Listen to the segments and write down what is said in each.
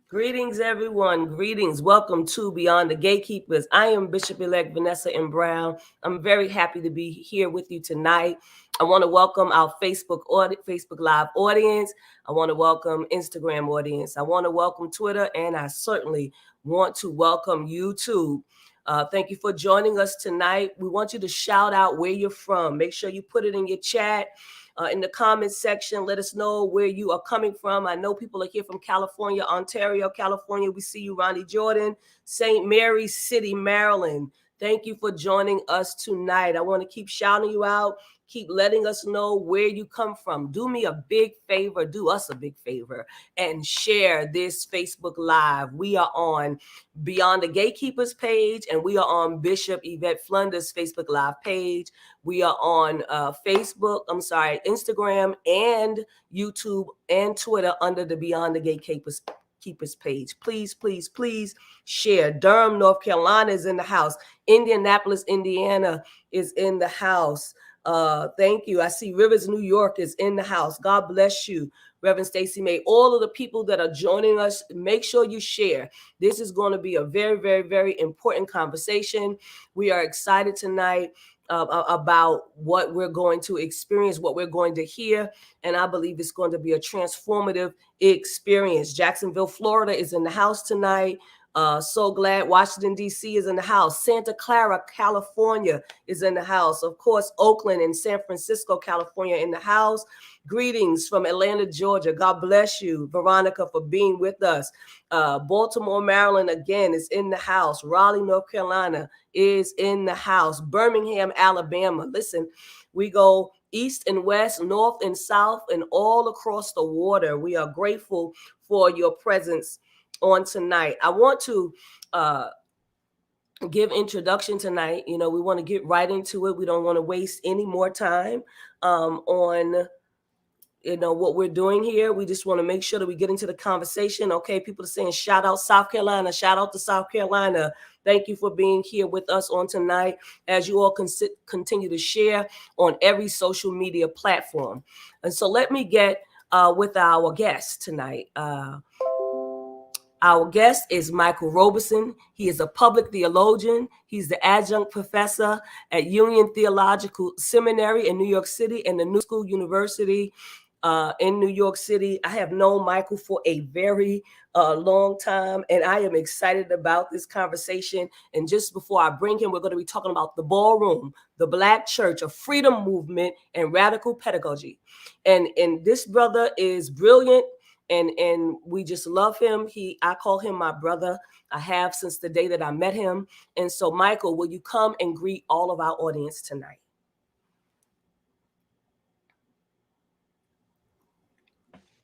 Greetings, everyone. Greetings. Welcome to Beyond the Gatekeepers. I am Bishop-elect Vanessa M. Brown. I'm very happy to be here with you tonight. I want to welcome our Facebook Live audience. I want to welcome Instagram audience. I want to welcome Twitter, and I certainly want to welcome YouTube. Thank you for joining us tonight. We want you to shout out where you're from. Make sure you put it in your chat. In the comments section, let us know where you are coming from. I know people are here from California, Ontario, California. We see you, Ronnie Jordan, St. Mary's City, Maryland. Thank you for joining us tonight. I want to keep shouting you out. Keep letting us know where you come from. Do me a big favor. Do us a big favor and share this Facebook Live. We are on Beyond the Gatekeepers page, and we are on Bishop Yvette Flunder's Facebook Live page. We are on Instagram and YouTube and Twitter under the Beyond the Gatekeepers page. Please, please, please share. Durham, North Carolina is in the house. Indianapolis, Indiana is in the house. Thank you. I see Rivers, New York is in the house. God bless you, Reverend Stacy May. All of the people that are joining us, make sure you share. This is going to be a very, very, very important conversation. We are excited tonight about what we're going to experience, what we're going to hear. And I believe it's going to be a transformative experience. Jacksonville, Florida is in the house tonight. So glad Washington, D.C. is in the house. Santa Clara, California is in the house. Of course, Oakland and San Francisco, California in the house. Greetings from Atlanta, Georgia. God bless you, Veronica, for being with us. Baltimore, Maryland, again, is in the house. Raleigh, North Carolina is in the house. Birmingham, Alabama. Listen, we go east and west, north and south, and all across the water. We are grateful for your presence on tonight. I want to give introduction tonight. We want to get right into it. We don't want to waste any more time on what we're doing here. We just want to make sure that we get into the conversation. Okay, people are saying shout out South Carolina, shout out to South Carolina. Thank you for being here with us on tonight as you all continue to share on every social media platform. And so let me get with our guest tonight. Our guest is Michael Roberson. He is a public theologian. He's the adjunct professor at Union Theological Seminary in New York City and the New School University in New York City. I have known Michael for a very long time, and I am excited about this conversation. And just before I bring him, we're going to be talking about the Ballroom, the Black Church, a freedom movement, and radical pedagogy. And this brother is brilliant, and we just love him. I call him my brother. I have since the day that I met him. And so, Michael, will you come and greet all of our audience tonight?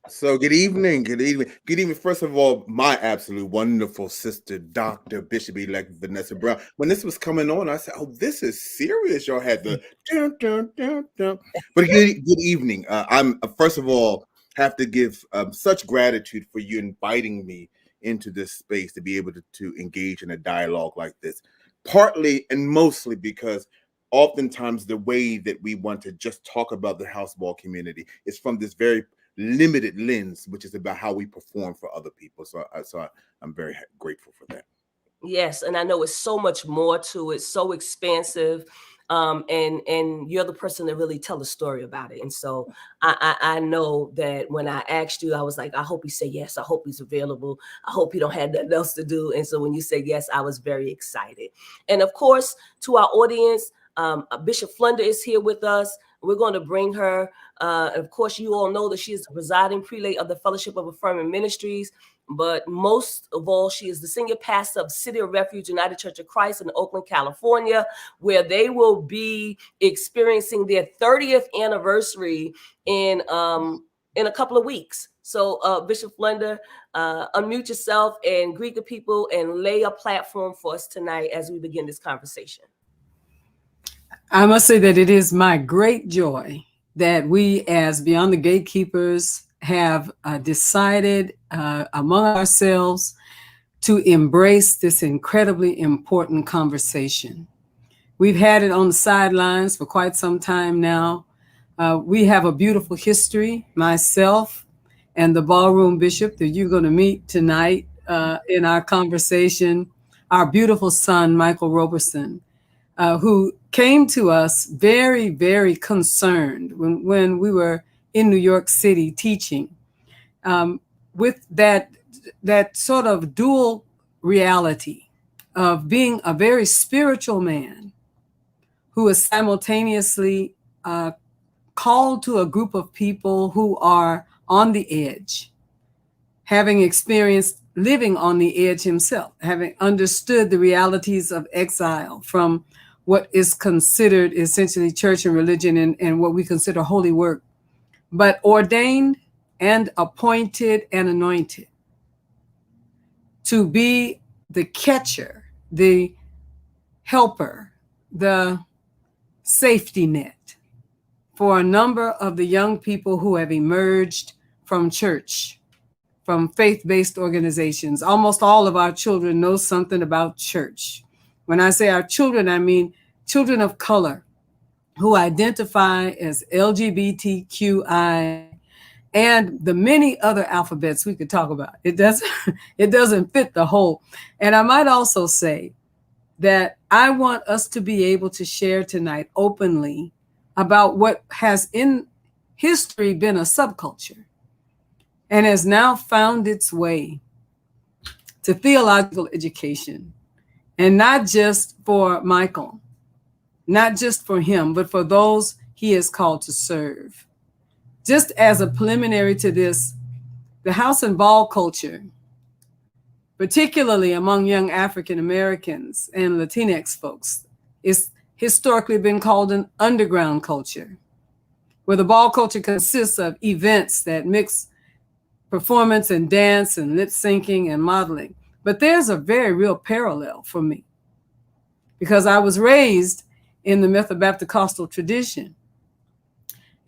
So good evening. First of all, my absolute wonderful sister, Dr. Bishop-elect Vanessa Brown. When this was coming on, I said, "Oh, this is serious." Y'all had the dun, dun, dun, dun. But good evening. I'm first of all have to give such gratitude for you inviting me into this space to be able to engage in a dialogue like this. Partly and mostly because oftentimes the way that we want to just talk about the house ball community is from this very limited lens, which is about how we perform for other people. So I'm very grateful for that. Yes, and I know it's so much more to it, so expansive. And you're the person that really tell the story about it. And so I know that when I asked you, I was like, I hope he said yes. I hope he's available. I hope he don't have nothing else to do. And so when you said yes, I was very excited. And of course, to our audience, Bishop Flunder is here with us. We're going to bring her. Of course, you all know that she is the presiding prelate of the Fellowship of Affirming Ministries. But most of all, she is the senior pastor of City of Refuge United Church of Christ in Oakland, California, where they will be experiencing their 30th anniversary in a couple of weeks. So, Bishop Flunder, unmute yourself and greet the people and lay a platform for us tonight as we begin this conversation. I must say that it is my great joy that we, as Beyond the Gatekeepers, have decided among ourselves to embrace this incredibly important conversation. We've had it on the sidelines for quite some time now. We have a beautiful history, myself and the Ballroom Bishop that you're going to meet tonight in our conversation, our beautiful son, Michael Roberson, who came to us very, very concerned when we were in New York City teaching, with that sort of dual reality of being a very spiritual man who is simultaneously called to a group of people who are on the edge, having experienced living on the edge himself, having understood the realities of exile from what is considered essentially church and religion and what we consider holy work, but ordained and appointed and anointed to be the catcher, the helper, the safety net for a number of the young people who have emerged from church, from faith-based organizations. Almost all of our children know something about church. When I say our children, I mean children of color who identify as LGBTQI and the many other alphabets we could talk about. It doesn't fit the whole. And I might also say that I want us to be able to share tonight openly about what has in history been a subculture and has now found its way to theological education. And not just for Michael, not just for him, but for those he is called to serve. Just as a preliminary to this, the house and ball culture, particularly among young African Americans and Latinx folks, is historically been called an underground culture, where the ball culture consists of events that mix performance and dance and lip syncing and modeling. But there's a very real parallel for me because I was raised in the Methodist tradition.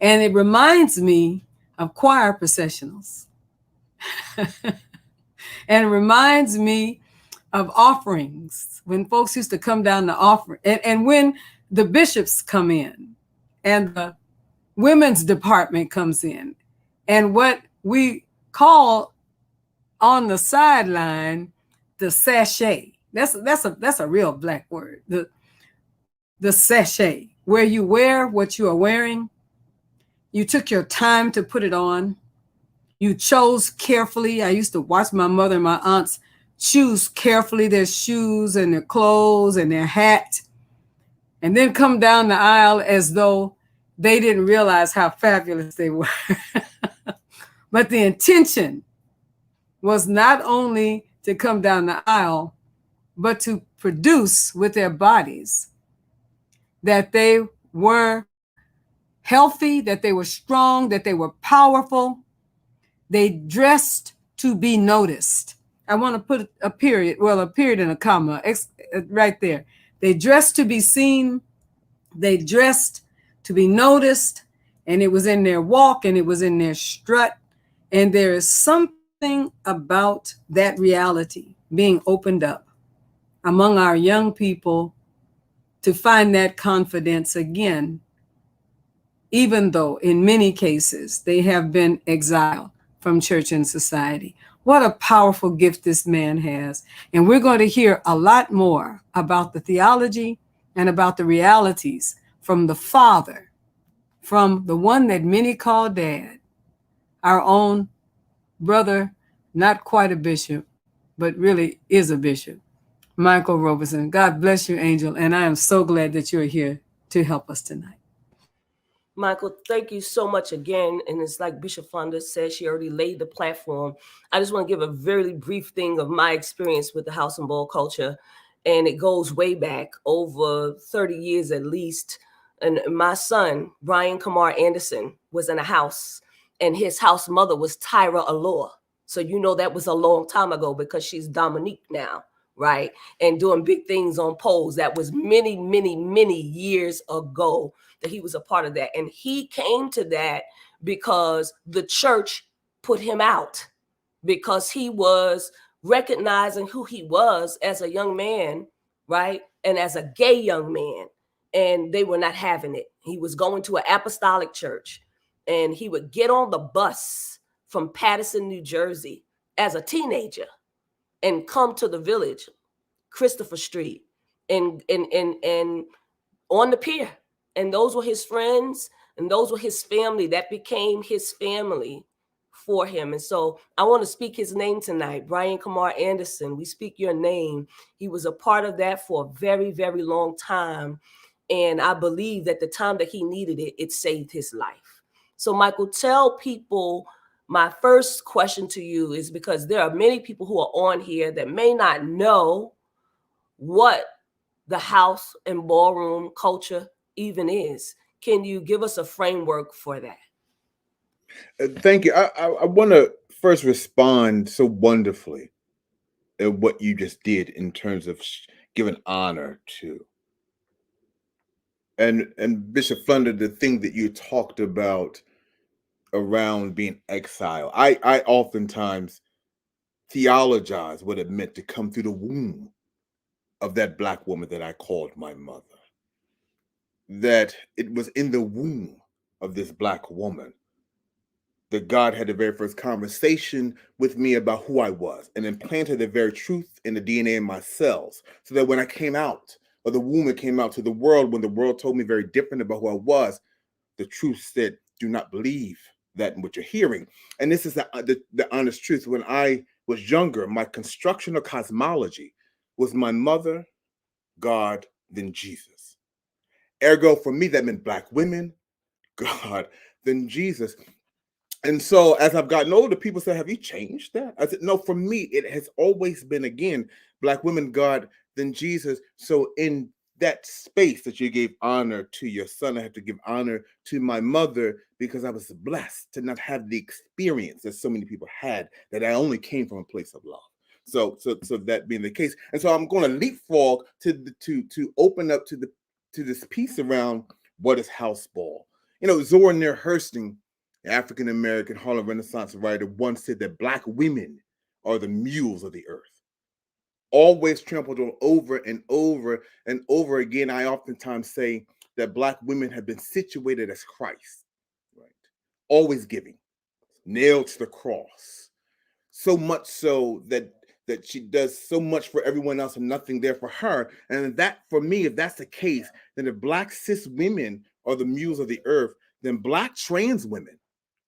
And it reminds me of choir processionals. And it reminds me of offerings, when folks used to come down to offer, and when the bishops come in and the women's department comes in, and what we call on the sideline the sachet. That's a real Black word. The sachet, where you wear what you are wearing. You took your time to put it on. You chose carefully. I used to watch my mother and my aunts choose carefully their shoes and their clothes and their hat, and then come down the aisle as though they didn't realize how fabulous they were. But the intention was not only to come down the aisle, but to produce with their bodies that they were healthy, that they were strong, that they were powerful. They dressed to be noticed. I want to put a period and a comma right there. They dressed to be seen. They dressed to be noticed. And it was in their walk and it was in their strut. And there is something about that reality being opened up among our young people to find that confidence again, even though in many cases they have been exiled from church and society. What a powerful gift this man has. And we're going to hear a lot more about the theology and about the realities from the Father, from the one that many call Dad, our own brother, not quite a bishop, but really is a bishop, Michael Roberson. God bless you, Angel. And I am so glad that you're here to help us tonight. Michael, thank you so much again. And it's like Bishop Flunder said, she already laid the platform. I just want to give a very brief thing of my experience with the house and ball culture. And it goes way back, over 30 years at least. And my son, Brian Kamar Anderson, was in a house, and his house mother was Tyra Allure. So you know that was a long time ago, because she's Dominique now, right? And doing big things on poles. That was many, many, many years ago that he was a part of that. And he came to that because the church put him out, because he was recognizing who he was as a young man, right? And as a gay young man. And they were not having it. He was going to an apostolic church, and he would get on the bus from Paterson, New Jersey as a teenager and come to the village, Christopher Street, and on the pier. And those were his friends, and those were his family. That became his family for him. And so I want to speak his name tonight. Brian Kamar Anderson, we speak your name. He was a part of that for a very, very long time. And I believe that the time that he needed it, it saved his life. So Michael, tell people, my first question to you is, because there are many people who are on here that may not know what the house and ballroom culture even is. Can you give us a framework for that? Thank you. I want to first respond so wonderfully at what you just did in terms of giving honor to. And Bishop Flunder, the thing that you talked about around being exiled, I oftentimes theologize what it meant to come through the womb of that Black woman that I called my mother. That it was in the womb of this Black woman that God had the very first conversation with me about who I was, and implanted the very truth in the DNA in my cells, so that when I came out, or the woman came out to the world, when the world told me very different about who I was, the truth said, do not believe that in what you're hearing. And this is the honest truth. When I was younger, my construction of cosmology was my mother, God, then Jesus. Ergo, for me, that meant Black women, God, then Jesus. And so as I've gotten older, people say, have you changed that? I said, no, for me, it has always been, again, Black women, God, then Jesus. So in that space that you gave honor to your son, I have to give honor to my mother, because I was blessed to not have the experience that so many people had, that I only came from a place of love. So that being the case, and so I'm going to leapfrog to open up to this piece around what is house ball. You know, Zora Neale Hurston, African American Harlem Renaissance writer, once said that Black women are the mules of the earth, always trampled on over and over and over again. I oftentimes say that Black women have been situated as Christ, right? Always giving, nailed to the cross, so much so that she does so much for everyone else and nothing there for her. And that, for me, if that's the case, then if Black cis women are the mules of the earth, then Black trans women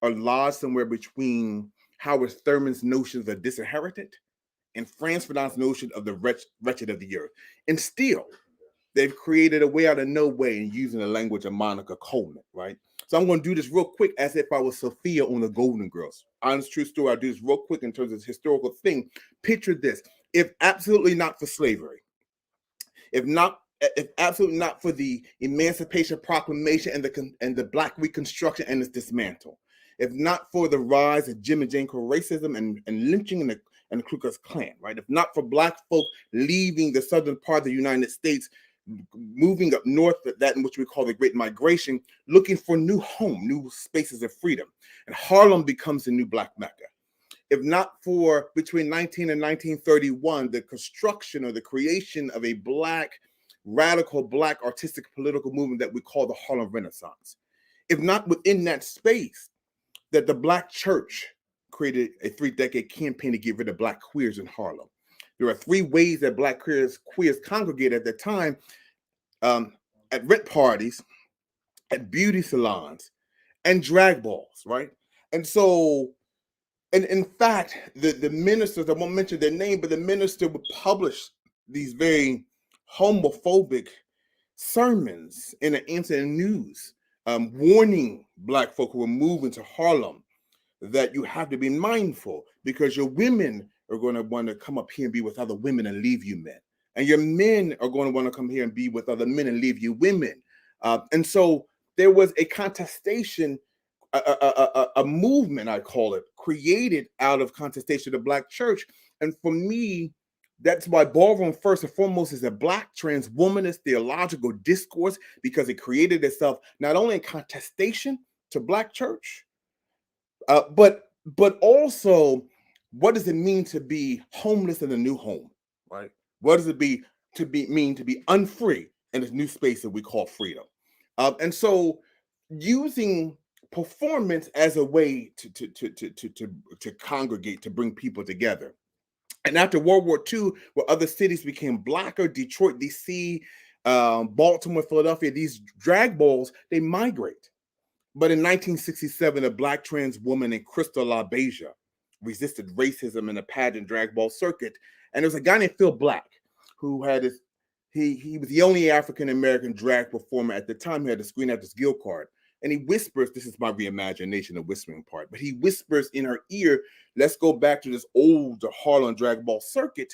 are lodged somewhere between Howard Thurman's notions of disinherited and Franz Fanon's notion of the wretched of the earth. And still, they've created a way out of no way in using the language of Monica Coleman, right? So I'm going to do this real quick as if I was Sophia on the Golden Girls. Honest, true story. I'll do this real quick in terms of this historical thing. Picture this. If absolutely not for slavery, if absolutely not for the Emancipation Proclamation and the Black Reconstruction and its dismantle, if not for the rise of Jim and Jane Crow racism and lynching and the Ku Klux Klan, right? If not for Black folk leaving the southern part of the United States, moving up north, that in which we call the Great Migration, looking for new home, new spaces of freedom. And Harlem becomes the new Black Mecca. If not for between 19 and 1931, the construction or the creation of a radical Black artistic political movement that we call the Harlem Renaissance. If not within that space, that the Black church created a 3-decade campaign to get rid of Black queers in Harlem. There are 3 ways that Black queers congregated at the time: at rent parties, at beauty salons, and drag balls, right? And so, and in fact, the ministers, I won't mention their name, but the minister would publish these very homophobic sermons in the internet news, warning Black folk who were moving to Harlem that you have to be mindful, because your women are going to want to come up here and be with other women and leave you men. And your men are going to want to come here and be with other men and leave you women. And so there was a contestation, a movement, I call it, created out of contestation of the Black church. And for me, that's why Ballroom, first and foremost, is a Black trans womanist theological discourse, because it created itself not only in contestation to Black church, but also, what does it mean to be homeless in a new home, right? What does it mean to be unfree in this new space that we call freedom? And so, using performance as a way to congregate, to bring people together. And after World War II, where other cities became Blacker, Detroit, DC, Baltimore, Philadelphia, these drag balls, they migrate. But in 1967, a Black trans woman named Crystal LaBeija resisted racism in a pageant drag ball circuit. And there was a guy named Phil Black who had he was the only African-American drag performer at the time. He had a Screen Actors Guild card. And he whispers, this is my reimagination of whispering part, but he whispers in her ear, let's go back to this old Harlem drag ball circuit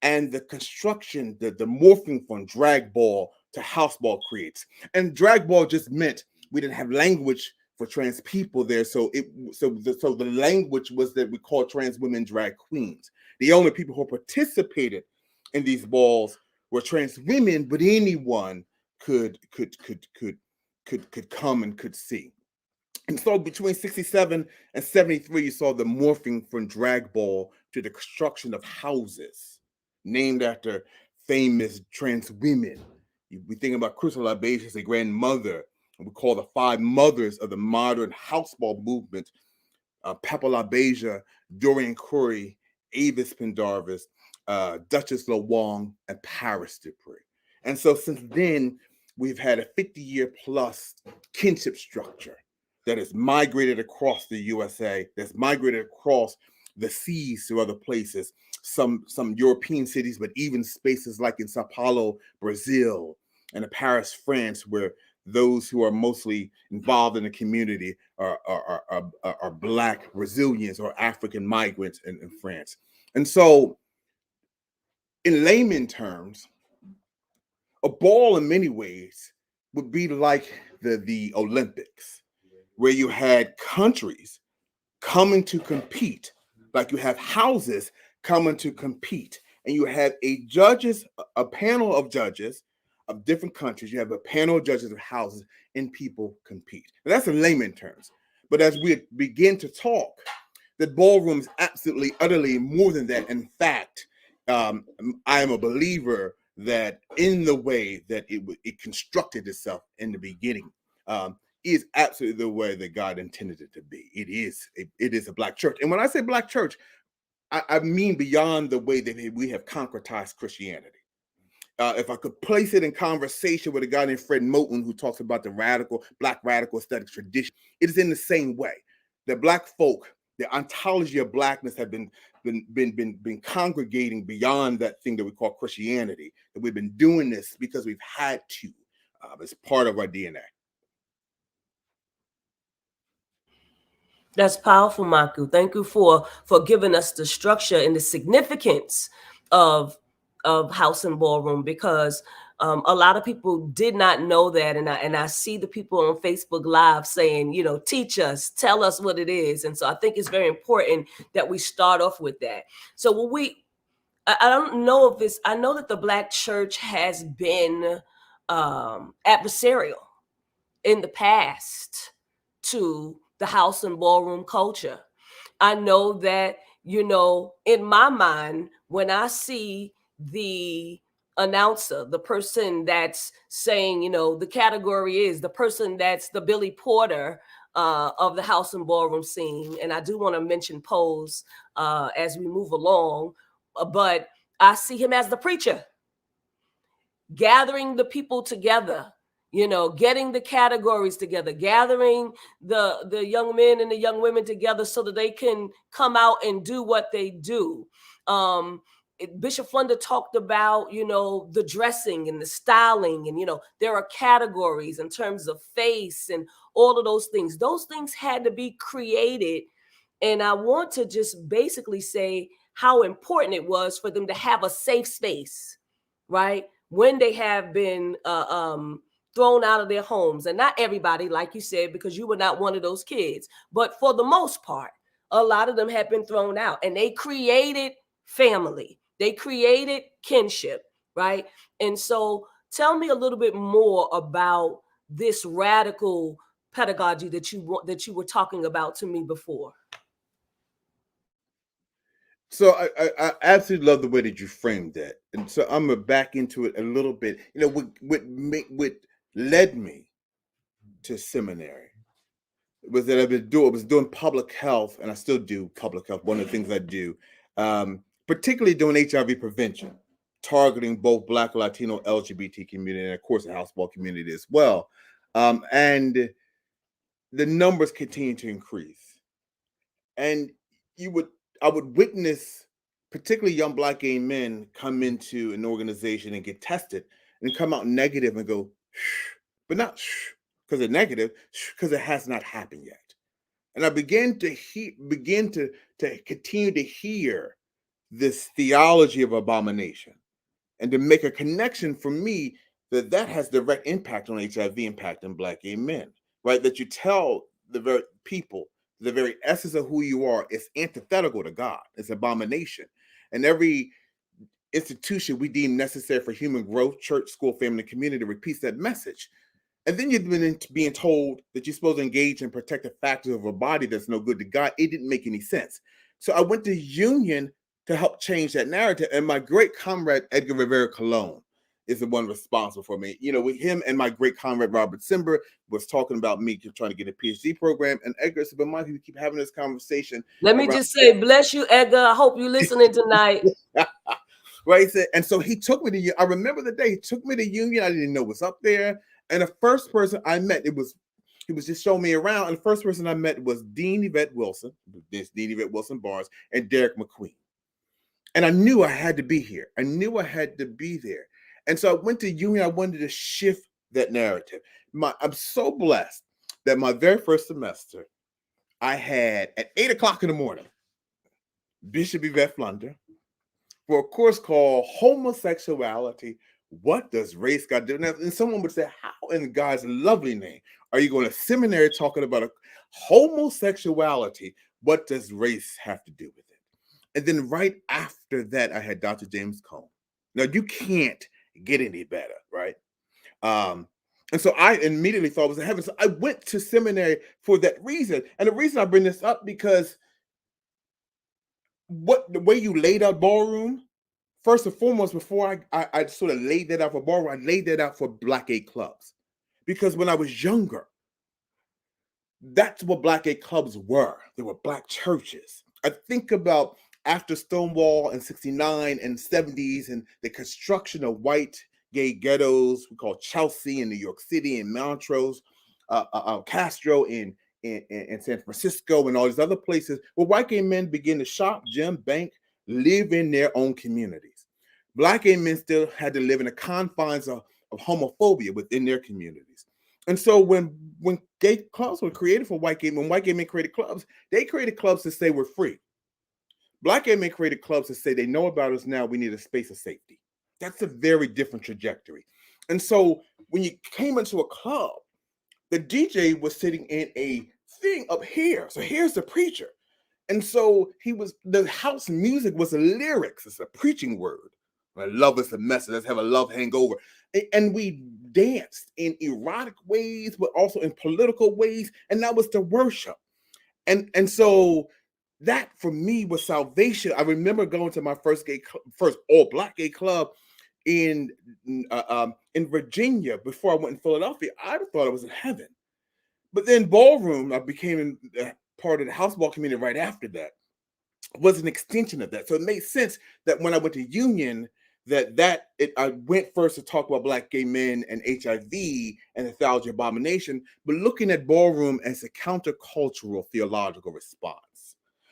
and the construction, the morphing from drag ball to house ball creates. And drag ball just meant we didn't have language for trans people there, so the language was that we called trans women drag queens. The only people who participated in these balls were trans women, but anyone could come and could see. And so between 67 and 73, you saw the morphing from drag ball to the construction of houses named after famous trans women. We think about Crystal LaBeija as a grandmother. We call the 5 mothers of the modern houseball movement: Pepper LaBeija, Dorian Corey, Avis Pendarvis, Duchess LaWong, and Paris Dupree. And so since then, we've had a 50-year plus kinship structure that has migrated across the USA, that's migrated across the seas to other places, some European cities, but even spaces like in Sao Paulo, Brazil, and in Paris, France, where those who are mostly involved in the community are Black Brazilians or African migrants in France. And so, in layman terms, a ball in many ways would be like the Olympics, where you had countries coming to compete, like you have houses coming to compete, and you have a panel of judges of different countries. You have a panel of judges of houses, and people compete. And that's in layman terms. But as we begin to talk, the ballroom is absolutely, utterly more than that. In fact, I am a believer that in the way that it constructed itself in the beginning, is absolutely the way that God intended it to be. It is a Black church. And when I say Black church, I mean beyond the way that we have concretized Christianity. If I could place it in conversation with a guy named Fred Moten, who talks about the Black radical aesthetic tradition, it is in the same way that Black folk, the ontology of Blackness, have been congregating beyond that thing that we call Christianity. That we've been doing this because we've had to, as part of our DNA. That's powerful, Maku. Thank you for giving us the structure and the significance of House and Ballroom, because a lot of people did not know that, and I see the people on Facebook Live saying, you know, teach us, tell us what it is, and so I think it's very important that we start off with that. So I don't know if I know that the Black church has been adversarial in the past to the house and ballroom culture. I know that, you know, in my mind, when I see the announcer, the person that's saying, you know, the category is the person that's the Billy Porter of the house and ballroom scene. And I do want to mention Pose as we move along, but I see him as the preacher, gathering the people together, you know, getting the categories together, gathering the young men and the young women together so that they can come out and do what they do. Bishop Flunder talked about, you know, the dressing and the styling, and, you know, there are categories in terms of face and all of those things. Those things had to be created. And I want to just basically say how important it was for them to have a safe space, right? When they have been thrown out of their homes. And not everybody, like you said, because you were not one of those kids, but for the most part, a lot of them have been thrown out, and they created family. They created kinship, right? And so tell me a little bit more about this radical pedagogy that you were talking about to me before. So I absolutely love the way that you framed that, and so I'm gonna back into it a little bit. You know, what led me to seminary was that I was doing public health, and I still do public health. One of the things I do, particularly doing HIV prevention, targeting both Black, Latino, LGBT community, and of course the house ball community as well. And the numbers continue to increase, and I would witness particularly young Black gay men come into an organization and get tested and come out negative and go, shh, but not shh, because they're negative, because it has not happened yet. And I began to continue to hear this theology of abomination, and to make a connection for me that has direct impact on HIV impact in Black gay men, right? That you tell the very people, the very essence of who you are is antithetical to God. It's abomination. And every institution we deem necessary for human growth, church, school, family, community, repeats that message. And then you've been being told that you're supposed to engage in protective factors of a body that's no good to God. It didn't make any sense. So I went to Union to help change that narrative. And my great comrade, Edgar Rivera Colon, is the one responsible for me. You know, with him and my great comrade, Roberson, was talking about me trying to get a PhD program. And Edgar said, but Mike, we keep having this conversation. Let me just say, bless you, Edgar. I hope you're listening tonight. Right. And so he took me to, I remember the day he took me to Union. I didn't know what's up there. And the first person I met, he was just showing me around. And the first person I met was Dean Yvette Wilson, Dean Yvette Wilson Barnes, and Derek McQueen. And I knew I had to be here. I knew I had to be there. And so I went to Union. I wanted to shift that narrative. I'm so blessed that my very first semester, I had at 8 o'clock in the morning, Bishop Yvette Flunder for a course called Homosexuality, what does race got to do? Now, and someone would say, how in God's lovely name are you going to seminary talking about a homosexuality? What does race have to do with it? And then right after that, I had Dr. James Cone. Now, you can't get any better, right? And so I immediately thought it was in heaven. So I went to seminary for that reason. And the reason I bring this up, because the way you laid out Ballroom, first and foremost, before I sort of laid that out for Ballroom, I laid that out for Black gay clubs. Because when I was younger, that's what Black gay clubs were. They were Black churches. I think about after Stonewall in 69 and 70s and the construction of white gay ghettos, we call Chelsea in New York City and Montrose, Castro in San Francisco and all these other places, where white gay men begin to shop, gym, bank, live in their own communities. Black gay men still had to live in the confines of homophobia within their communities. And so when gay clubs were created for white gay men, when white gay men created clubs, they created clubs to say we're free. Black gay men created clubs to say they know about us now, we need a space of safety. That's a very different trajectory. And so when you came into a club, the DJ was sitting in a thing up here. So here's the preacher. And so the house music was the lyrics. It's a preaching word. My love is a message. Let's have a love hangover. And we danced in erotic ways, but also in political ways. And that was the worship. And so that for me was salvation. I remember going to my first all Black gay club in Virginia before I went in Philadelphia. I thought I was in heaven. But then Ballroom, I became part of the house ball community right after that, was an extension of that. So it made sense that when I went to Union, I went first to talk about Black gay men and HIV and the Theology abomination, but looking at Ballroom as a countercultural theological response.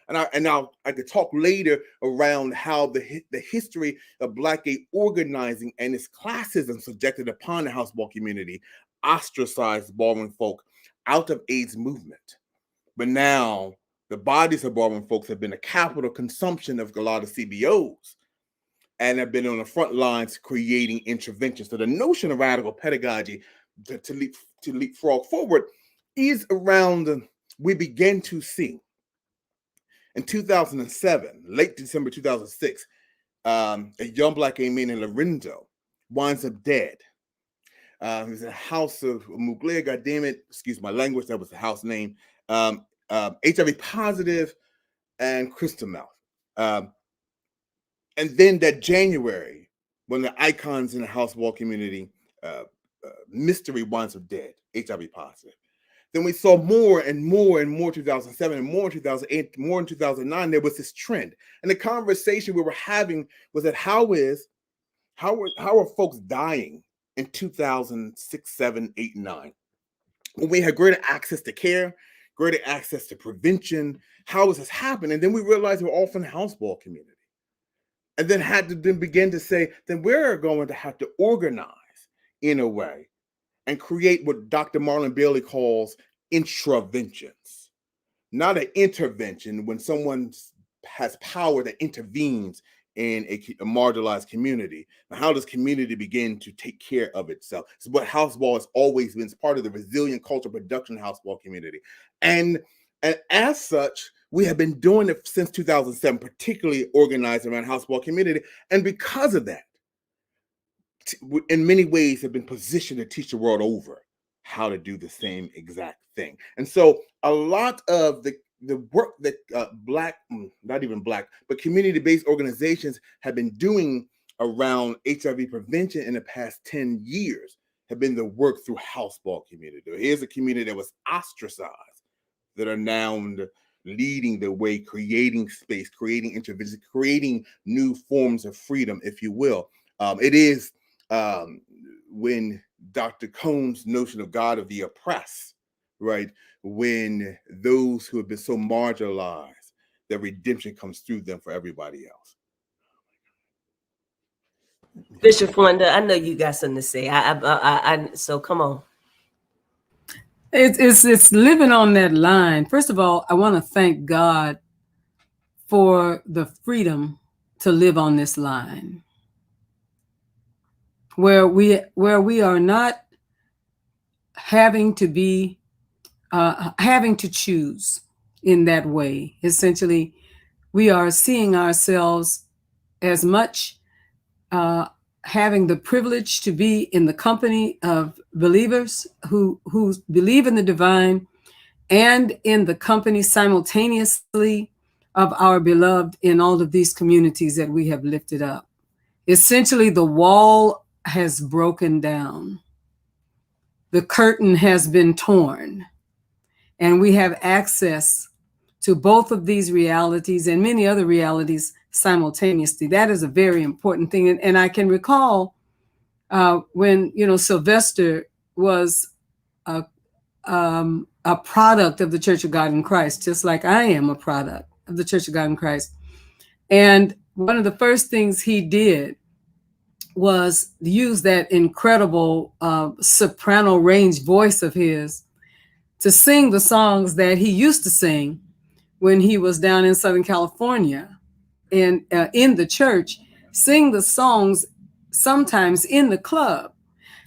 And now I could talk later around how the history of Black gay organizing and its classism subjected upon the house ball community ostracized Ballroom folk out of AIDS movement. But now the bodies of Ballroom folks have been a capital consumption of a lot of CBOs and have been on the front lines creating interventions. So the notion of radical pedagogy to leapfrog forward is around, we began to see in 2007, late December 2006, a young Black gay man in Lorenzo winds up dead. He was in a house of Mugler, goddammit, excuse my language, that was the house name, HIV positive and crystal mouth. And then that January, when the icons in the house ball community, mystery winds up dead, HIV positive. Then we saw more and more and more 2007 and more in 2008, more in 2009. There was this trend. And the conversation we were having was that how are folks dying in 2006, 7, 8, 9? When we had greater access to care, greater access to prevention, how is this happening? And then we realized we're all from the house ball community. And then had to then begin to say, then we're going to have to organize in a way and create what Dr. Marlon Bailey calls intraventions. Not an intervention when someone has power that intervenes in a marginalized community. Now, how does community begin to take care of itself? It's what house ball has always been. It's part of the resilient cultural production house ball community. And as such, we have been doing it since 2007, particularly organized around house ball community. And because of that, in many ways have been positioned to teach the world over how to do the same exact thing. And so a lot of the work that not even Black, but community-based organizations have been doing around HIV prevention in the past 10 years have been the work through house ball community. Here's a community that was ostracized that are now leading the way, creating space, creating interventions, creating new forms of freedom, if you will. It is when Dr. Cone's notion of God of the oppressed, right? When those who have been so marginalized, that redemption comes through them for everybody else. Bishop Flunder, I know you got something to say. So come on. It's living on that line. First of all, I want to thank God for the freedom to live on this line. where we are not having to be having to choose in that way. Essentially, we are seeing ourselves as much having the privilege to be in the company of believers who believe in the divine, and in the company simultaneously of our beloved in all of these communities that we have lifted up. Essentially, the wall has broken down. The curtain has been torn, and we have access to both of these realities and many other realities simultaneously. That is a very important thing. And I can recall when, Sylvester was a product of the Church of God in Christ, just like I am a product of the Church of God in Christ. And one of the first things he did was use that incredible soprano range voice of his to sing the songs that he used to sing when he was down in Southern California and in the church, sing the songs sometimes in the club.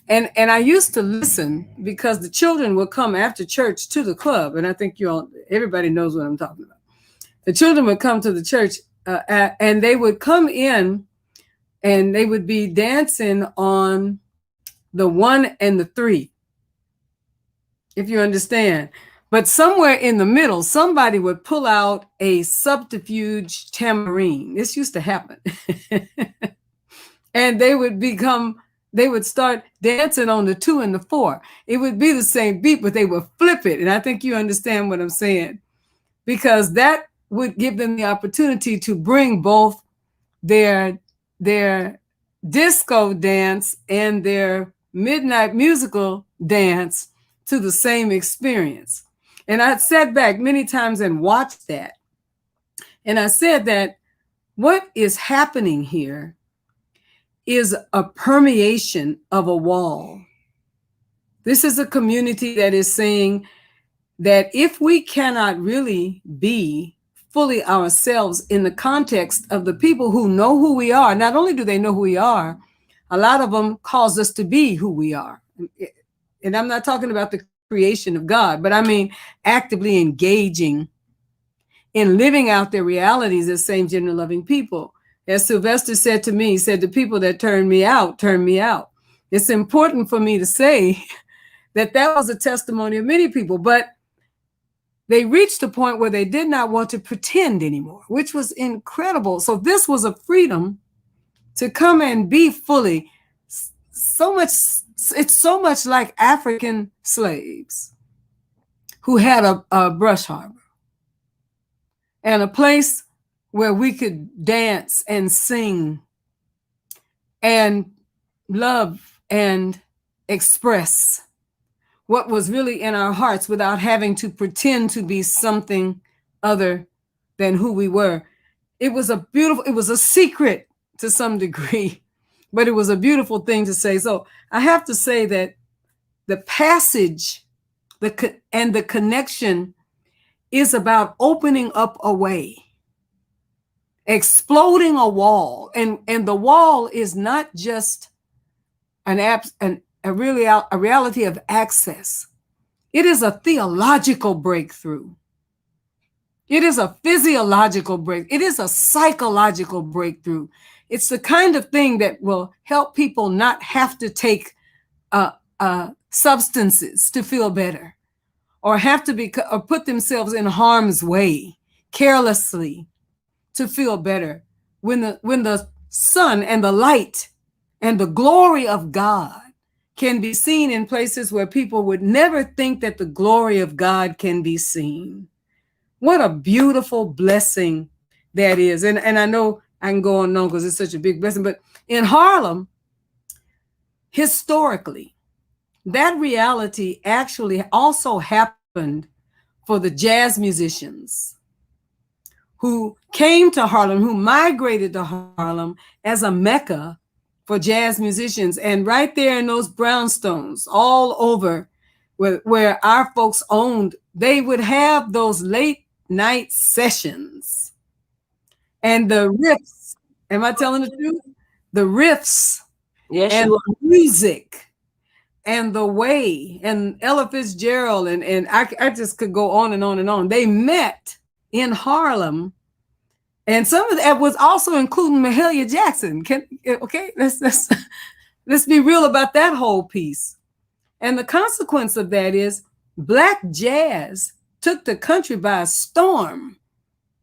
And I used to listen because the children would come after church to the club. And I think everybody knows what I'm talking about. The children would come to the church and they would come in and they would be dancing on the 1 and the 3, if you understand. But somewhere in the middle, somebody would pull out a subterfuge tambourine. This used to happen. And they would start dancing on the 2 and the 4. It would be the same beat, but they would flip it. And I think you understand what I'm saying, because that would give them the opportunity to bring both their disco dance and their midnight musical dance to the same experience. And I sat back many times and watched that. And I said that what is happening here is a permeation of a wall. This is a community that is saying that if we cannot really be fully ourselves in the context of the people who know who we are, not only do they know who we are, a lot of them cause us to be who we are. And I'm not talking about the creation of God, but I mean actively engaging in living out their realities as same gender loving people. As Sylvester said to me, he said, the people that turn me out, turn me out. It's important for me to say that was a testimony of many people, but they reached a point where they did not want to pretend anymore, which was incredible. So this was a freedom to come and be fully. It's so much like African slaves who had a brush harbor and a place where we could dance and sing and love and express what was really in our hearts without having to pretend to be something other than who we were. It was a secret to some degree, but it was a beautiful thing to say. So I have to say that the passage and the connection is about opening up a way, exploding a wall. And the wall is not just a reality of access. It is a theological breakthrough. It is a physiological breakthrough. It is a psychological breakthrough. It's the kind of thing that will help people not have to take substances to feel better, or have to or put themselves in harm's way carelessly to feel better. When the sun and the light and the glory of God can be seen in places where people would never think that the glory of God can be seen. What a beautiful blessing that is. And I know I can go on and on because it's such a big blessing, but in Harlem, historically, that reality actually also happened for the jazz musicians who came to Harlem, who migrated to Harlem as a mecca for jazz musicians. And right there in those brownstones all over where our folks owned, they would have those late night sessions. And the riffs, am I telling the truth? The riffs Yes, and you the music and the way, and Ella Fitzgerald, and I just could go on and on and on. They met in Harlem, and some of that was also including Mahalia Jackson. Okay, let's be real about that whole piece. And the consequence of that is Black jazz took the country by storm,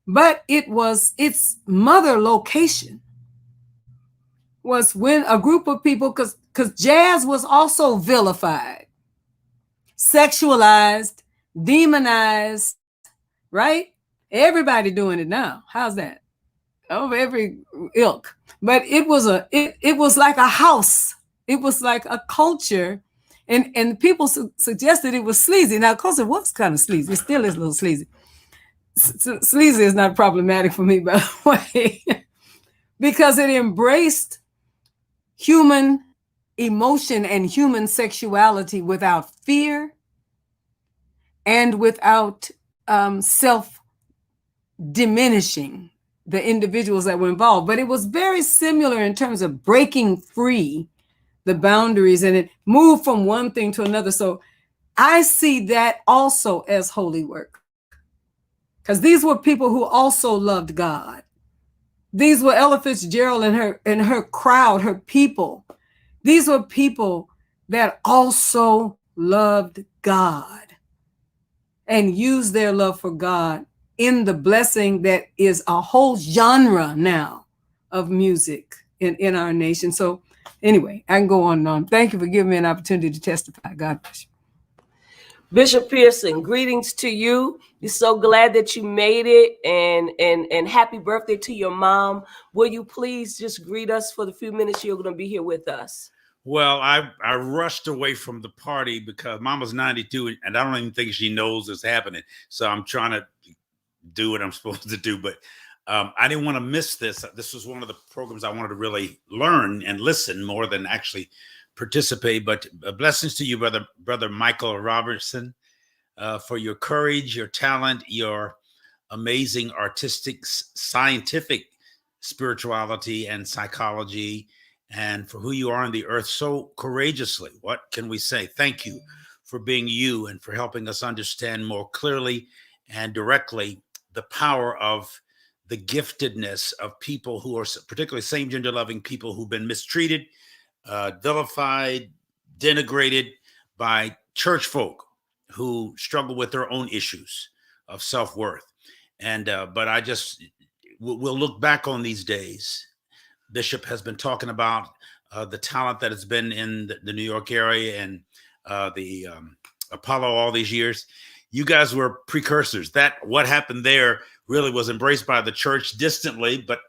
but it was its mother location was when a group of people, because jazz was also vilified, sexualized, demonized, right? Everybody doing it now. How's that? Of every ilk. But it was it was like a house. It was like a culture. And people suggested it was sleazy. Now, of course, it was kind of sleazy. It still is a little sleazy. Sleazy is not problematic for me, by the way, because it embraced human emotion and human sexuality without fear and without self-diminishing the individuals that were involved. But it was very similar in terms of breaking free the boundaries, and it moved from one thing to another. So I see that also as holy work, because these were people who also loved God. These were Ella Fitzgerald and her crowd, her people. These were people that also loved God and used their love for God in the blessing that is a whole genre now of music in our nation. So anyway, I can go on and on. Thank you for giving me an opportunity to testify. God bless you. Bishop Pearson, greetings to you. We're so glad that you made it, and happy birthday to your mom. Will you please just greet us for the few minutes you're going to be here with us? Well, I rushed away from the party because Mama's 92, and I don't even think she knows it's happening. So I'm trying to do what I'm supposed to do, but I didn't want to miss this. This was one of the programs I wanted to really learn and listen more than actually participate. But blessings to you, brother Michael Roberson, for your courage, your talent, your amazing artistic, scientific spirituality and psychology, and for who you are on the earth so courageously. What can we say? Thank you for being you and for helping us understand more clearly and directly the power of the giftedness of people who are particularly same gender loving people who've been mistreated, vilified, denigrated by church folk who struggle with their own issues of self-worth. And but we'll look back on these days. Bishop has been talking about the talent that has been in the New York area and the Apollo all these years. You guys were precursors. That what happened there really was embraced by the church distantly, but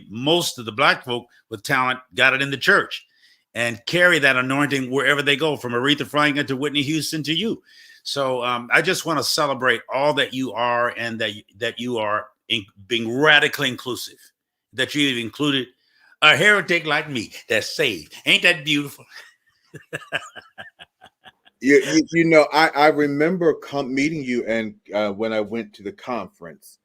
most of the Black folk with talent got it in the church and carry that anointing wherever they go, from Aretha Franklin to Whitney Houston to you. So I just want to celebrate all that you are, and that you are being radically inclusive, that you've included a heretic like me that's saved. Ain't that beautiful? You know, I remember meeting you, and when I went to the conference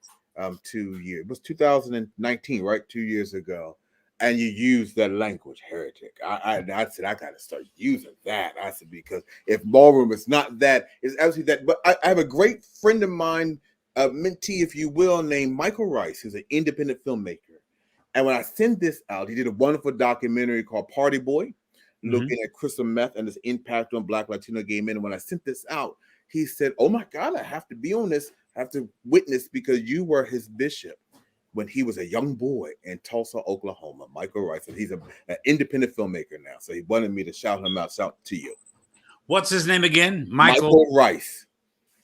2 years, it was 2019, right? 2 years ago. And you used that language, heretic. I said, I got to start using that. I said, because if Ballroom is not that, it's absolutely that. But I have a great friend of mine, a mentee, if you will, named Michael Rice, who's an independent filmmaker. And when I sent this out, he did a wonderful documentary called Party Boy, looking at crystal meth and its impact on Black, Latino, gay men. And when I sent this out, he said, oh my God, I have to be on this. I have to witness, because you were his bishop when he was a young boy in Tulsa, Oklahoma. Michael Rice, and he's an independent filmmaker now. So he wanted me to shout him out. Shout to you. What's his name again? Michael Rice.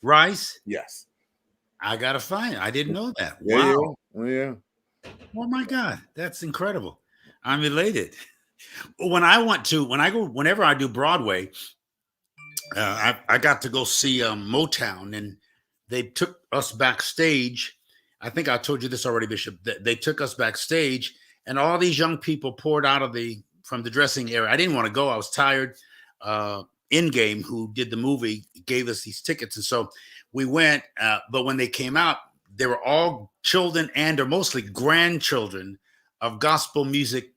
Rice? Yes. I gotta find it. I didn't know that. Yeah, wow. Yeah. Oh my God, that's incredible. I'm elated. Whenever I do Broadway, I got to go see Motown, and they took us backstage. I think I told you this already, Bishop. They took us backstage, and all these young people poured out from the dressing area. I didn't want to go. I was tired. In-Game, who did the movie, gave us these tickets, and so we went. But when they came out, they were all children or mostly grandchildren of gospel music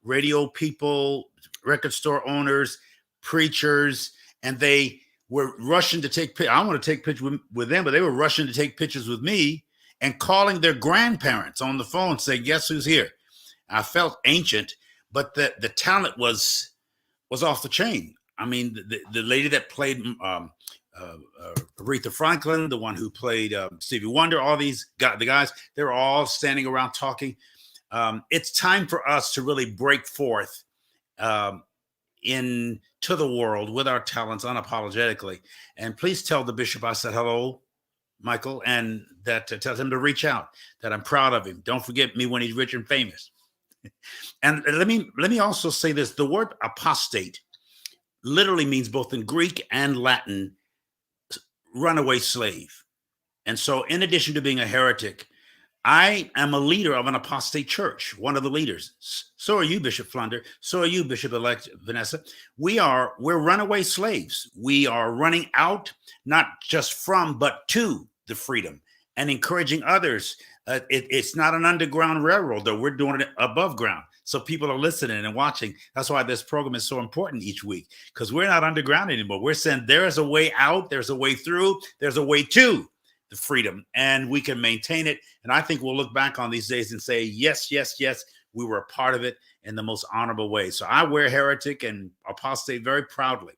radio people, record store owners, preachers, and they were rushing to take pictures. I want to take pictures with them, but they were rushing to take pictures with me and calling their grandparents on the phone saying, guess who's here? I felt ancient, but the talent was off the chain. I mean, the lady that played Aretha Franklin, the one who played Stevie Wonder, all these guys, they were all standing around talking. It's time for us to really break forth into the world with our talents unapologetically. And please tell the bishop I said hello, Michael, and that tell him to reach out, that I'm proud of him. Don't forget me when he's rich and famous. And let me also say this. The word apostate literally means, both in Greek and Latin, runaway slave. And so in addition to being a heretic, I am a leader of an apostate church, one of the leaders. So are you, Bishop Flunder. So are you, Bishop-elect Vanessa. We're runaway slaves. We are running out, not just from, but to the freedom, and encouraging others. It's not an underground railroad, though. We're doing it above ground. So people are listening and watching. That's why this program is so important each week, because we're not underground anymore. We're saying there's a way out, there's a way through, there's a way to the freedom, and we can maintain it. And I think we'll look back on these days and say, yes, yes, yes, we were a part of it in the most honorable way. So I wear heretic and apostate very proudly.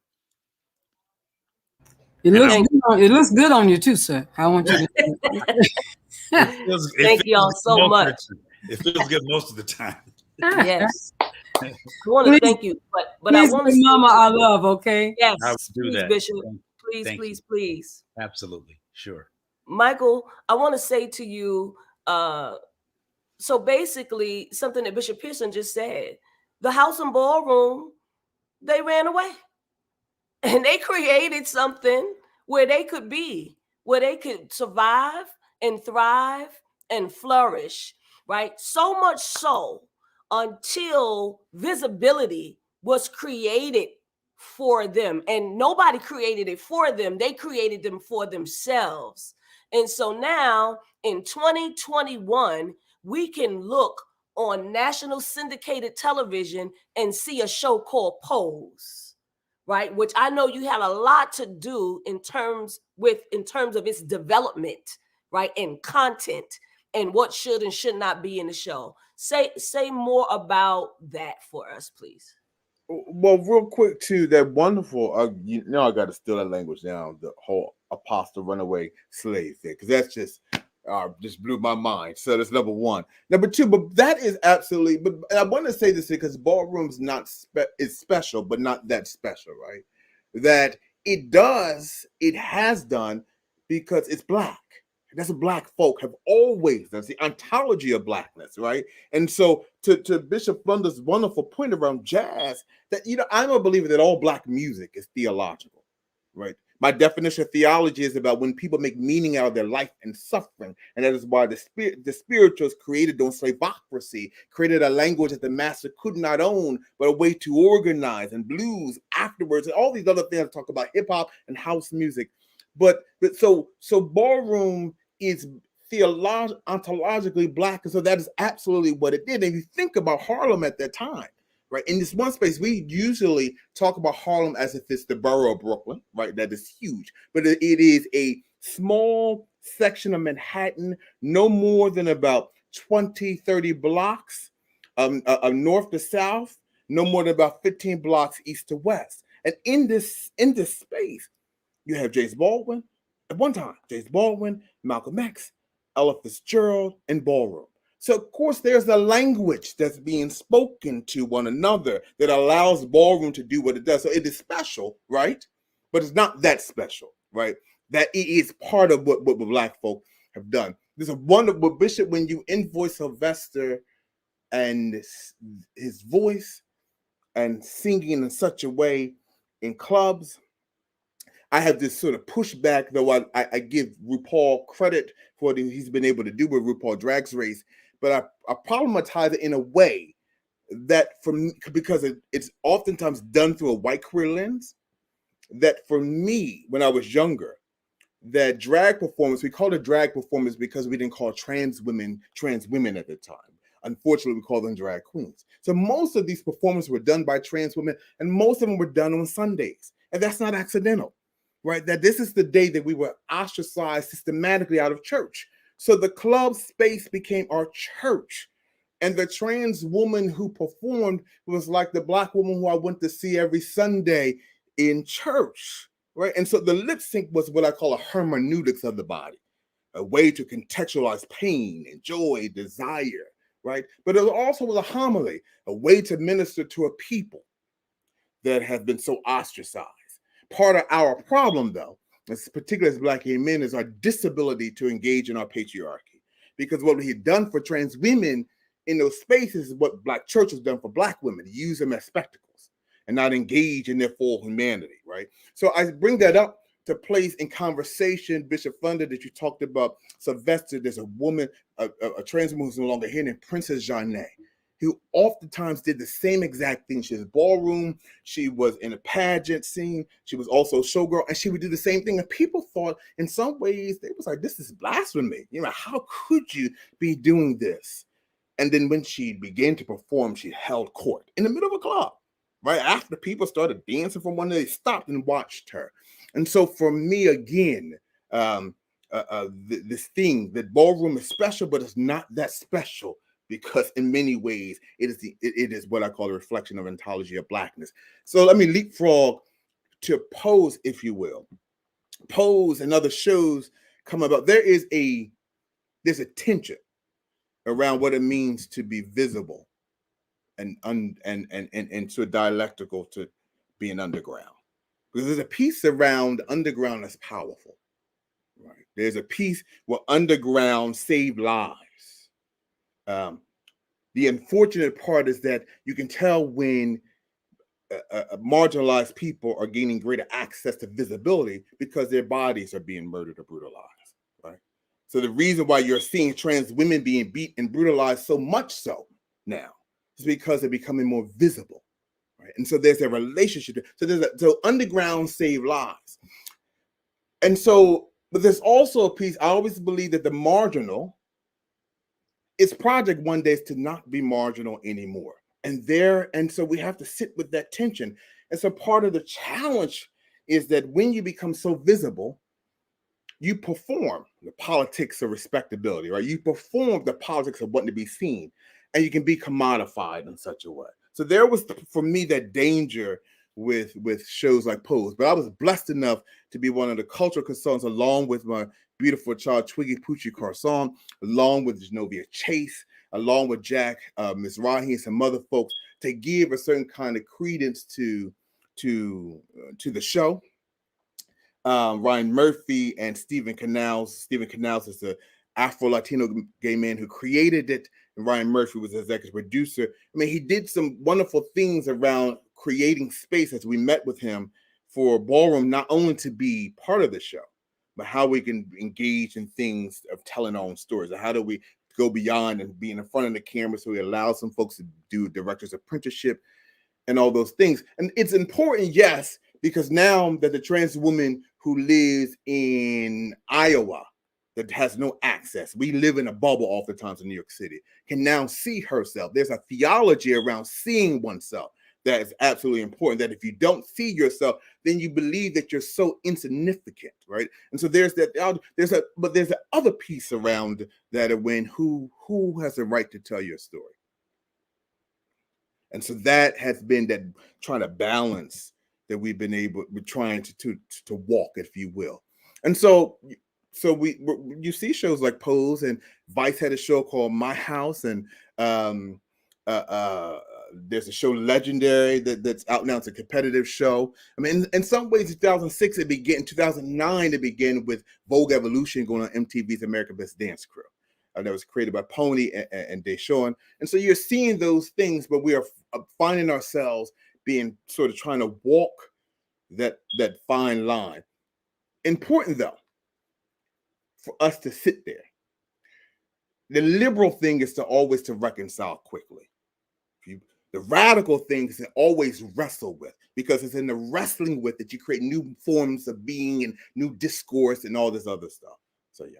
It looks good on you too, sir. I want you to. Thank you all so much. It feels good most of the time. Yes. I want to thank you, but I want to Mama our love, okay? Yes, I would do please, that. Bishop. Please, Thank please, you. please. Absolutely. Sure. Michael, I want to say to you, so basically something that Bishop Pearson just said, the house and ballroom, they ran away. And they created something where they could be, where they could survive and thrive and flourish, right? So much so until visibility was created for them. And nobody created it for them. They created them for themselves. And so now in 2021, we can look on national syndicated television and see a show called Pose, right? Which I know you had a lot to do in terms of its development, right? And content and what should and should not be in the show. Say more about that for us, please. Well, real quick too, that wonderful, I got to steal that language now, the whole apostle runaway slave thing, because that's just blew my mind. So that's number one. Number two, but that is absolutely, but I want to say this because Ballroom's it's special, but not that special, right? That it has done because it's Black. That's what Black folk have always done. It's the ontology of Blackness, right? And so to Bishop Flunder's wonderful point around jazz, that, I'm a believer that all Black music is theological, right? My definition of theology is about when people make meaning out of their life and suffering. And that is why the spirituals created on slavocracy, created a language that the master could not own, but a way to organize, and blues afterwards, and all these other things. I talk about hip hop and house music. But so Ballroom is ontologically Black, and so that is absolutely what it did. And if you think about Harlem at that time, right, in this one space, we usually talk about Harlem as if it's the borough of Brooklyn, right? That is huge, but it is a small section of Manhattan, no more than about 20, 30 blocks north to south, no more than about 15 blocks east to west. And in this space, you have James Baldwin, at one time, James Baldwin, Malcolm X, Ella Fitzgerald, and Ballroom. So, of course, there's a language that's being spoken to one another that allows Ballroom to do what it does. So it is special, right? But it's not that special, right? That it is part of what Black folk have done. There's a wonderful, Bishop, when you invoice Sylvester and his voice and singing in such a way in clubs, I have this sort of pushback, though I give RuPaul credit for what he's been able to do with RuPaul Drag Race, but I problematize it in a way that because it's oftentimes done through a white queer lens, that for me, when I was younger, that drag performance, we called it drag performance because we didn't call trans women at the time. Unfortunately, we call them drag queens. So most of these performances were done by trans women, and most of them were done on Sundays. And that's not accidental, right? That this is the day that we were ostracized systematically out of church. So the club space became our church. And the trans woman who performed was like the Black woman who I went to see every Sunday in church, right? And so the lip sync was what I call a hermeneutics of the body, a way to contextualize pain and joy, desire, right? But it also was a homily, a way to minister to a people that have been so ostracized. Part of our problem, though, particularly as Black gay men, is our disability to engage in our patriarchy. Because what we had done for trans women in those spaces is what Black church has done for Black women, use them as spectacles and not engage in their full humanity, right? So I bring that up to place in conversation, Bishop Flunder, that you talked about Sylvester. There's a woman, a trans woman who's no longer here, named Princess Jeanette, who oftentimes did the same exact thing. She was ballroom, she was in a pageant scene, she was also a showgirl, and she would do the same thing. And people thought, in some ways, they was like, this is blasphemy. You know, how could you be doing this? And then when she began to perform, she held court in the middle of a club, right? After people started dancing from one, they stopped and watched her. And so for me, again, this thing, that ballroom is special, but it's not that special, because in many ways, it is what I call a reflection of ontology of Blackness. So let me leapfrog to Pose, if you will. Pose and other shows come about. There's a tension around what it means to be visible and so dialectical to being underground. Because there's a piece around underground that's powerful, right? There's a piece where underground saved lives. The unfortunate part is that you can tell when marginalized people are gaining greater access to visibility because their bodies are being murdered or brutalized, right? So the reason why you're seeing trans women being beat and brutalized so much so now is because they're becoming more visible, right? And so there's a relationship. So underground save lives. And so, but there's also a piece, I always believe that the marginal, its project one day is to not be marginal anymore. And so we have to sit with that tension. And so part of the challenge is that when you become so visible, you perform the politics of respectability, right? You perform the politics of wanting to be seen, and you can be commodified in such a way. So there was, for me, that danger with shows like Pose. But I was blessed enough to be one of the cultural consultants, along with my beautiful child, Twiggy Poochie Carlton, along with Genovia Chase, along with Jack, Ms. Rahi, and some other folks, to give a certain kind of credence to the show. Ryan Murphy and Stephen Canals. Stephen Canals is the Afro-Latino gay man who created it, and Ryan Murphy was the executive producer. I mean, he did some wonderful things around creating space as we met with him for Ballroom, not only to be part of the show, but how we can engage in things of telling our own stories. How do we go beyond and be in the front of the camera, so we allow some folks to do director's apprenticeship and all those things. And it's important, yes, because now that the trans woman who lives in Iowa that has no access, we live in a bubble oftentimes in New York City, can now see herself. There's a theology around seeing oneself that is absolutely important, that if you don't see yourself, then you believe that you're so insignificant, right? And so there's the other piece around that, when who has the right to tell your story. And so that has been that trying to balance that we're trying to walk, if you will. And so you see shows like Pose, and Vice had a show called My House, and there's a show Legendary that's out now. It's a competitive show. I mean, in some ways, 2006 it began. 2009 it began with Vogue Evolution going on MTV's American Best Dance Crew. That was created by Pony and Deshawn. And so you're seeing those things, but we are finding ourselves being sort of trying to walk that fine line. Important, though, for us to sit there. The liberal thing is to always to reconcile quickly. The radical thing is to always wrestle with, because it's in the wrestling with that you create new forms of being and new discourse and all this other stuff. So, yeah.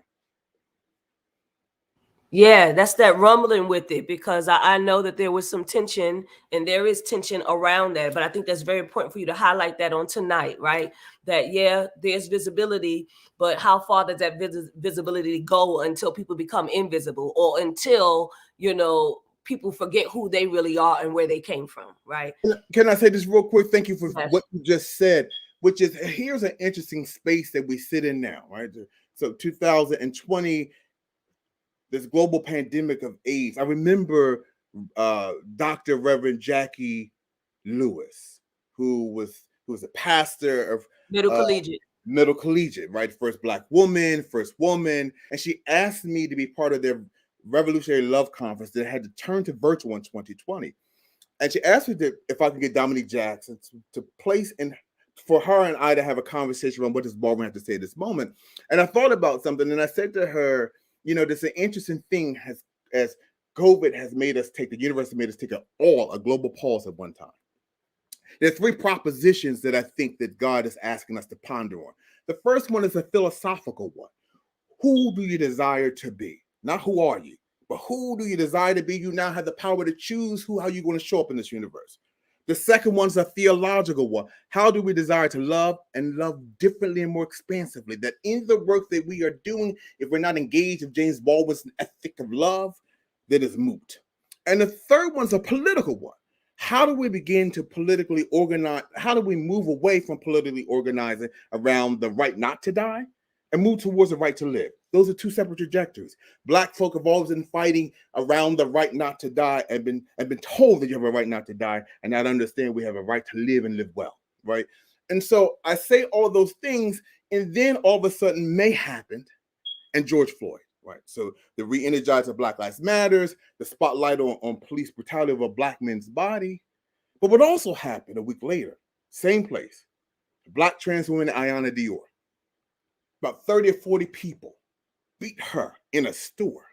Yeah, that's that rumbling with it, because I know that there was some tension, and there is tension around that. But I think that's very important for you to highlight that on tonight, right? That, yeah, there's visibility, but how far does that visibility go until people become invisible, or until, people forget who they really are and where they came from, right? Can I say this real quick? Thank you for Yes. what you just said, which is, here's an interesting space that we sit in now, right? So 2020, this global pandemic of AIDS. I remember Dr. Reverend Jackie Lewis, who was a pastor of Middle collegiate. Middle Collegiate, right? First Black woman, first woman. And she asked me to be part of their Revolutionary Love Conference that had to turn to virtual in 2020. And she asked me if I could get Dominique Jackson to place in, for her and I to have a conversation on what does Ballroom have to say at this moment. And I thought about something, and I said to her, there's an interesting thing as COVID has made us take, the universe has made us take a global pause at one time. There are three propositions that I think that God is asking us to ponder on. The first one is a philosophical one. Who do you desire to be? Not who are you, but who do you desire to be? You now have the power to choose how you're going to show up in this universe. The second one's a theological one. How do we desire to love, and love differently and more expansively? That in the work that we are doing, if we're not engaged in James Baldwin's ethic of love, that is moot. And the third one's a political one. How do we begin to politically organize? How do we move away from politically organizing around the right not to die and move towards the right to live? Those are two separate trajectories. Black folk have always been fighting around the right not to die and been told that you have a right not to die, and not understand we have a right to live and live well, right? And so I say all those things, and then all of a sudden May happened, and George Floyd, right? So the re-energize of Black Lives Matters, the spotlight on police brutality of a Black man's body. But what also happened a week later, same place, Black trans woman Ayanna Dior, about 30 or 40 people beat her in a store,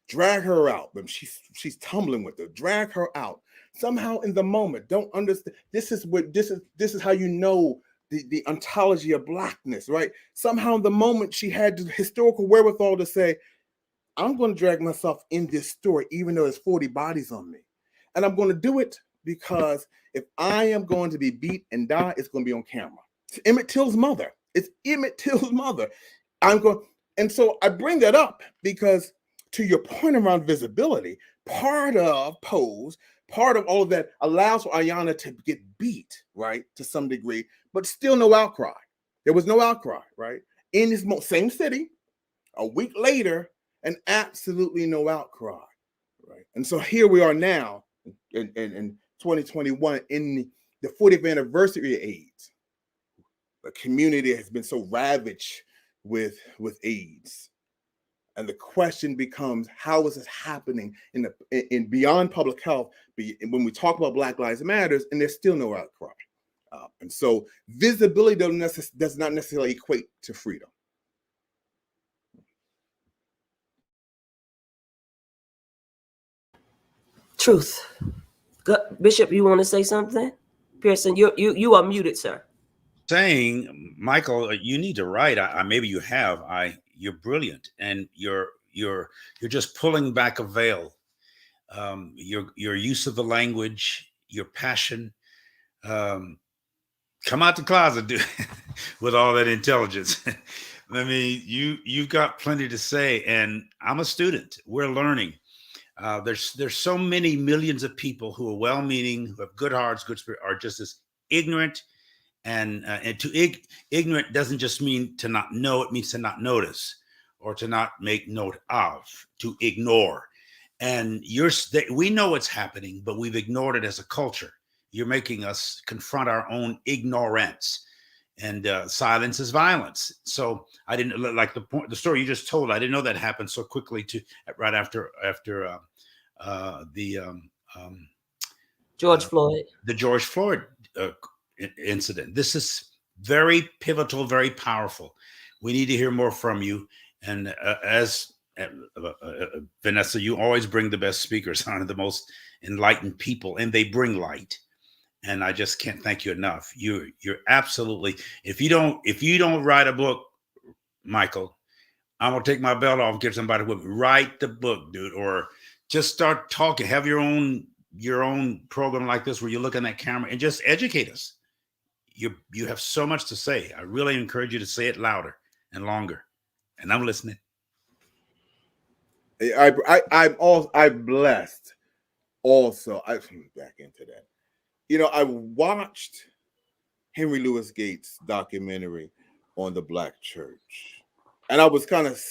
drag her out. She's tumbling with her, drag her out. Somehow in the moment, don't understand. This is how you know the ontology of Blackness, right? Somehow in the moment, she had the historical wherewithal to say, I'm going to drag myself in this store, even though there's 40 bodies on me. And I'm going to do it because if I am going to be beat and die, it's going to be on camera. It's Emmett Till's mother. It's Emmett Till's mother. And so I bring that up because, to your point around visibility, part of Pose, part of all of that allows for Ayanna to get beat, right, to some degree, but still no outcry. There was no outcry, right? In this same city, a week later, and absolutely no outcry, right? And so here we are now in 2021 in the 40th anniversary of AIDS. The community has been so ravaged with AIDS, and the question becomes, how is this happening in beyond public health? When we talk about Black Lives Matters, and there's still no outcry, and so visibility does not necessarily equate to freedom. Truth. Bishop, you want to say something? Pearson, you are muted, sir. Saying, Michael, you need to write. Maybe you have. You're brilliant, and you're just pulling back a veil. Your use of the language, your passion. Come out the closet, dude, with all that intelligence. I mean, you've got plenty to say, and I'm a student. We're learning. There's so many millions of people who are well-meaning, who have good hearts, good spirit, are just as ignorant. And ignorant doesn't just mean to not know, it means to not notice or to not make note of, to ignore. And we know what's happening, but we've ignored it as a culture. You're making us confront our own ignorance, and silence is violence. So I didn't like the story you just told. I didn't know that happened so quickly right after the George Floyd. The George Floyd incident. This is very pivotal, very powerful. We need to hear more from you. And as Vanessa, you always bring the best speakers on, the most enlightened people, and they bring light. And I just can't thank you enough. You're absolutely, if you don't write a book, Michael, I'm gonna take my belt off and get somebody with me. Write the book, dude, or just start talking. Have your own program like this where you look in that camera and just educate us. You have so much to say. I really encourage you to say it louder and longer. And I'm listening. I'm blessed. Also, I back into that. You know, I watched Henry Louis Gates' documentary on the Black church, and I was kind of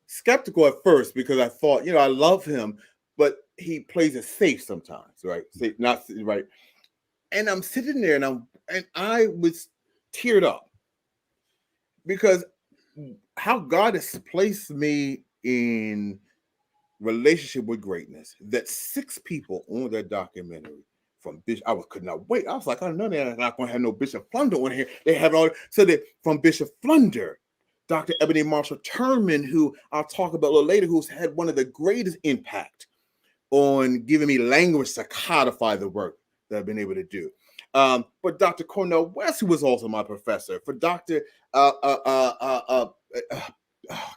skeptical at first because I thought, you know, I love him, but he plays it safe sometimes, right? Safe, not right. And I'm sitting there, and I was teared up because how God has placed me in relationship with greatness. That 6 people on that documentary from Bishop, could not wait. I was like, oh no, they're not going to have no Bishop Flunder on here. They have all so that from Bishop Flunder, Dr. Ebony Marshall Turman, who I'll talk about a little later, who's had one of the greatest impact on giving me language to codify the work that I've been able to do. But Dr. Cornell West, who was also my professor, for Dr. I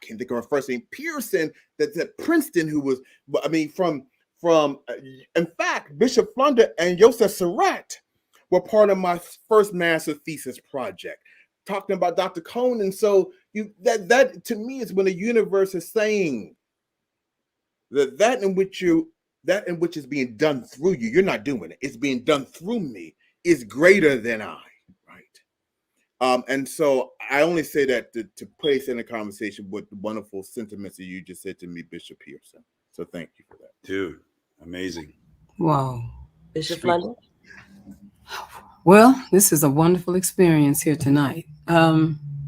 can't think of her first name, Pearson, that's at Princeton, who was, I mean, from in fact, Bishop Flunder and Yosef Surratt were part of my first master thesis project, talking about Dr. Conan. So that to me is when the universe is saying that in which is being done through you, you're not doing it. It's being done through me is greater than I, right? And so I only say that to place in a conversation with the wonderful sentiments that you just said to me, Bishop Pearson. So thank you for that. Dude, amazing. Wow. Bishop Flunder? Well, this is a wonderful experience here tonight.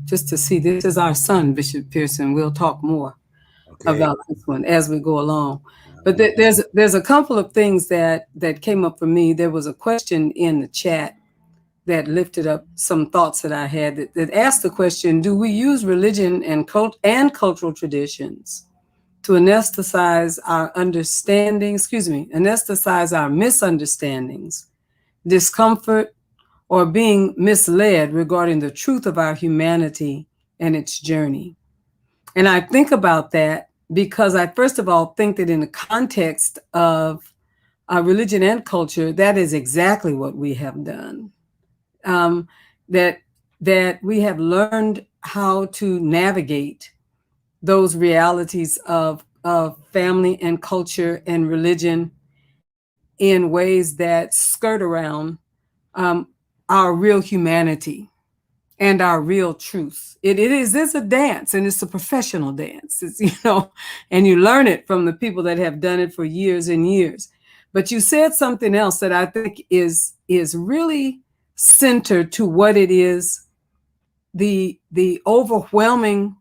Just to see, this is our son, Bishop Pearson. We'll talk more about this one as we go along. But there's a couple of things that came up for me. There was a question in the chat that lifted up some thoughts that I had that asked the question, do we use religion and cultural traditions to anesthetize our anesthetize our misunderstandings, discomfort, or being misled regarding the truth of our humanity and its journey? And I think about that because I, first of all, think that in the context of religion and culture, that is exactly what we have done. That we have learned how to navigate those realities of family and culture and religion in ways that skirt around our real humanity and our real truth. It's a dance, and it's a professional dance. It's, and you learn it from the people that have done it for years and years. But you said something else that I think is really centered to what it is, the overwhelming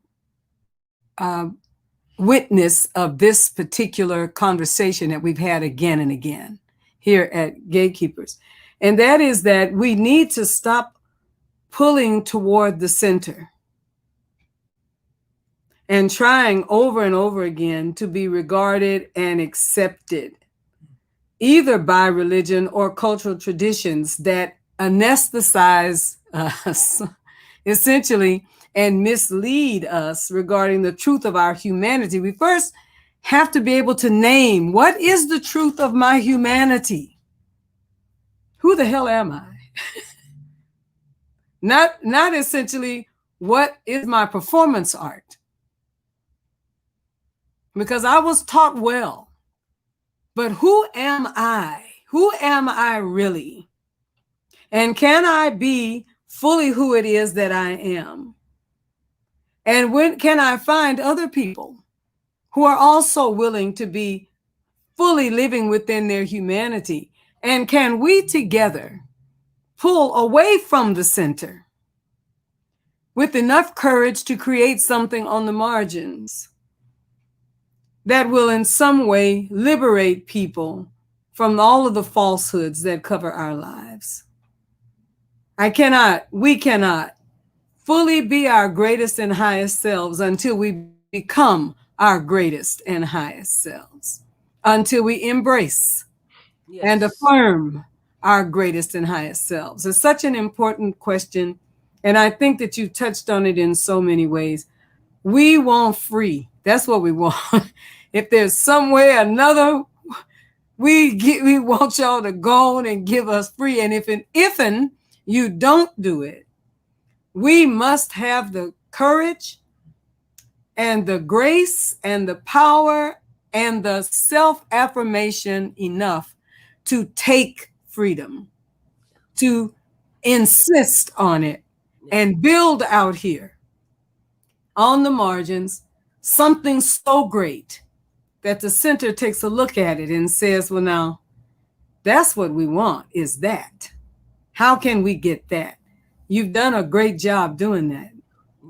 witness of this particular conversation that we've had again and again here at Gatekeepers. And that is that we need to stop pulling toward the center and trying over and over again to be regarded and accepted either by religion or cultural traditions that anesthetize us essentially and mislead us regarding the truth of our humanity. We first have to be able to name, what is the truth of my humanity? Who the hell am I? Not essentially, what is my performance art? Because I was taught well, but who am I? Who am I really? And can I be fully who it is that I am? And when can I find other people who are also willing to be fully living within their humanity? And can we together pull away from the center with enough courage to create something on the margins that will in some way liberate people from all of the falsehoods that cover our lives? We cannot fully be our greatest and highest selves until we become our greatest and highest selves, until we embrace and affirm our greatest and highest selves. It's such an important question. And I think that you touched on it in so many ways. We want free. That's what we want. If there's some way or another, we want y'all to go on and give us free. And if you don't do it, we must have the courage and the grace and the power and the self-affirmation enough to take freedom, to insist on it, and build out here on the margins something so great that the center takes a look at it and says, well, now, that's what we want, is that. How can we get that? You've done a great job doing that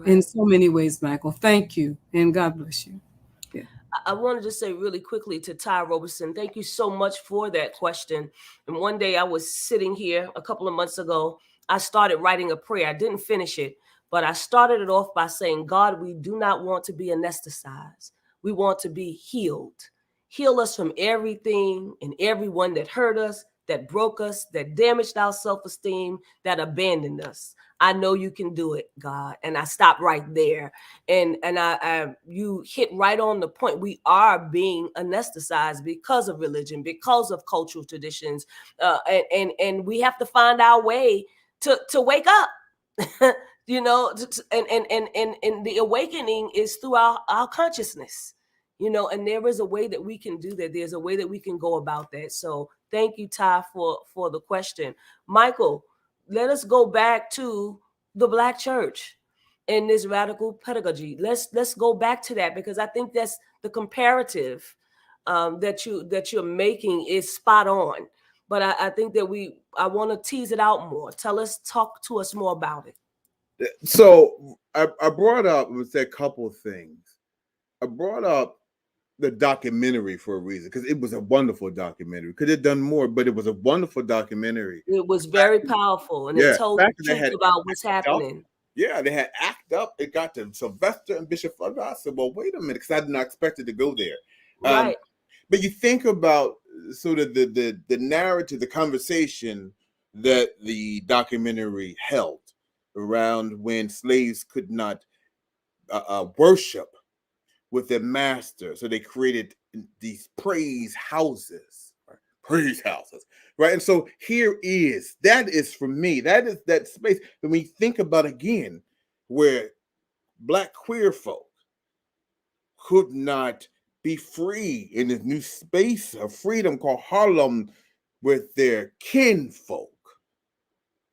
in so many ways, Michael. Thank you, and God bless you. Yeah. I wanted to say really quickly to Ty Roberson, thank you so much for that question. And one day I was sitting here a couple of months ago, I started writing a prayer. I didn't finish it, but I started it off by saying, God, we do not want to be anesthetized. We want to be healed. Heal us from everything and everyone that hurt us, that broke us, that damaged our self-esteem, that abandoned us. I know you can do it, God. And I stopped right there. And you hit right on the point. We are being anesthetized because of religion, because of cultural traditions. And we have to find our way to wake up. You know, and the awakening is through our consciousness, you know, and there is a way that we can do that. There's a way that we can go about that. So thank you, Ty, for the question. Michael, let us go back to the Black church and this radical pedagogy. Let's go back to that, because I think that's the comparative that you're making is spot on. But I think that I want to tease it out more. Talk to us more about it. So I brought up, a couple of things. I brought up the documentary for a reason, because it was a wonderful documentary. Could have done more, but it was a wonderful documentary. It was very powerful, and it told the truth about what's happening. Yeah, they had Act Up. It got to Sylvester and Bishop Flunder. I said, well, wait a minute, because I did not expect it to go there. Right. But you think about sort of the narrative, the conversation that the documentary held around when slaves could not worship with their master. So they created these praise houses, right? Praise houses, right? And so that is for me, that is that space that we think about again, where Black queer folk could not be free in this new space of freedom called Harlem with their kinfolk.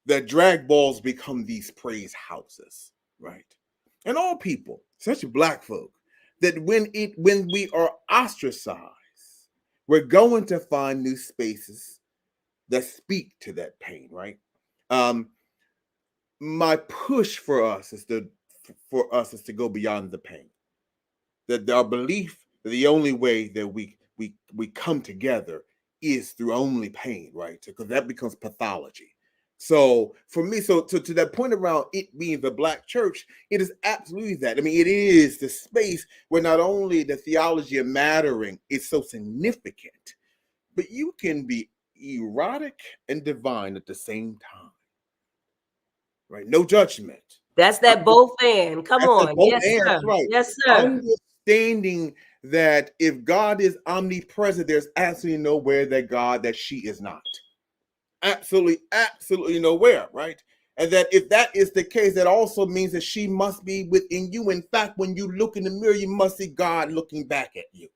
That drag balls become these praise houses, right? And all people, especially Black folk, that when we are ostracized, we're going to find new spaces that speak to that pain, right? My push for us is to go beyond the pain. That our belief that the only way that we come together is through only pain, right? Because that becomes pathology. So for me, to that point around it being the Black church, it is absolutely that. I mean, it is the space where not only the theology of mattering is so significant, but you can be erotic and divine at the same time, right? No judgment. That's that both and. Come on. Yes, sir. Right. Yes, sir. Understanding that if God is omnipresent, there's absolutely nowhere that she is not. Absolutely nowhere, right? And that if that is the case, that also means that she must be within you. In fact, when you look in the mirror, you must see God looking back at you.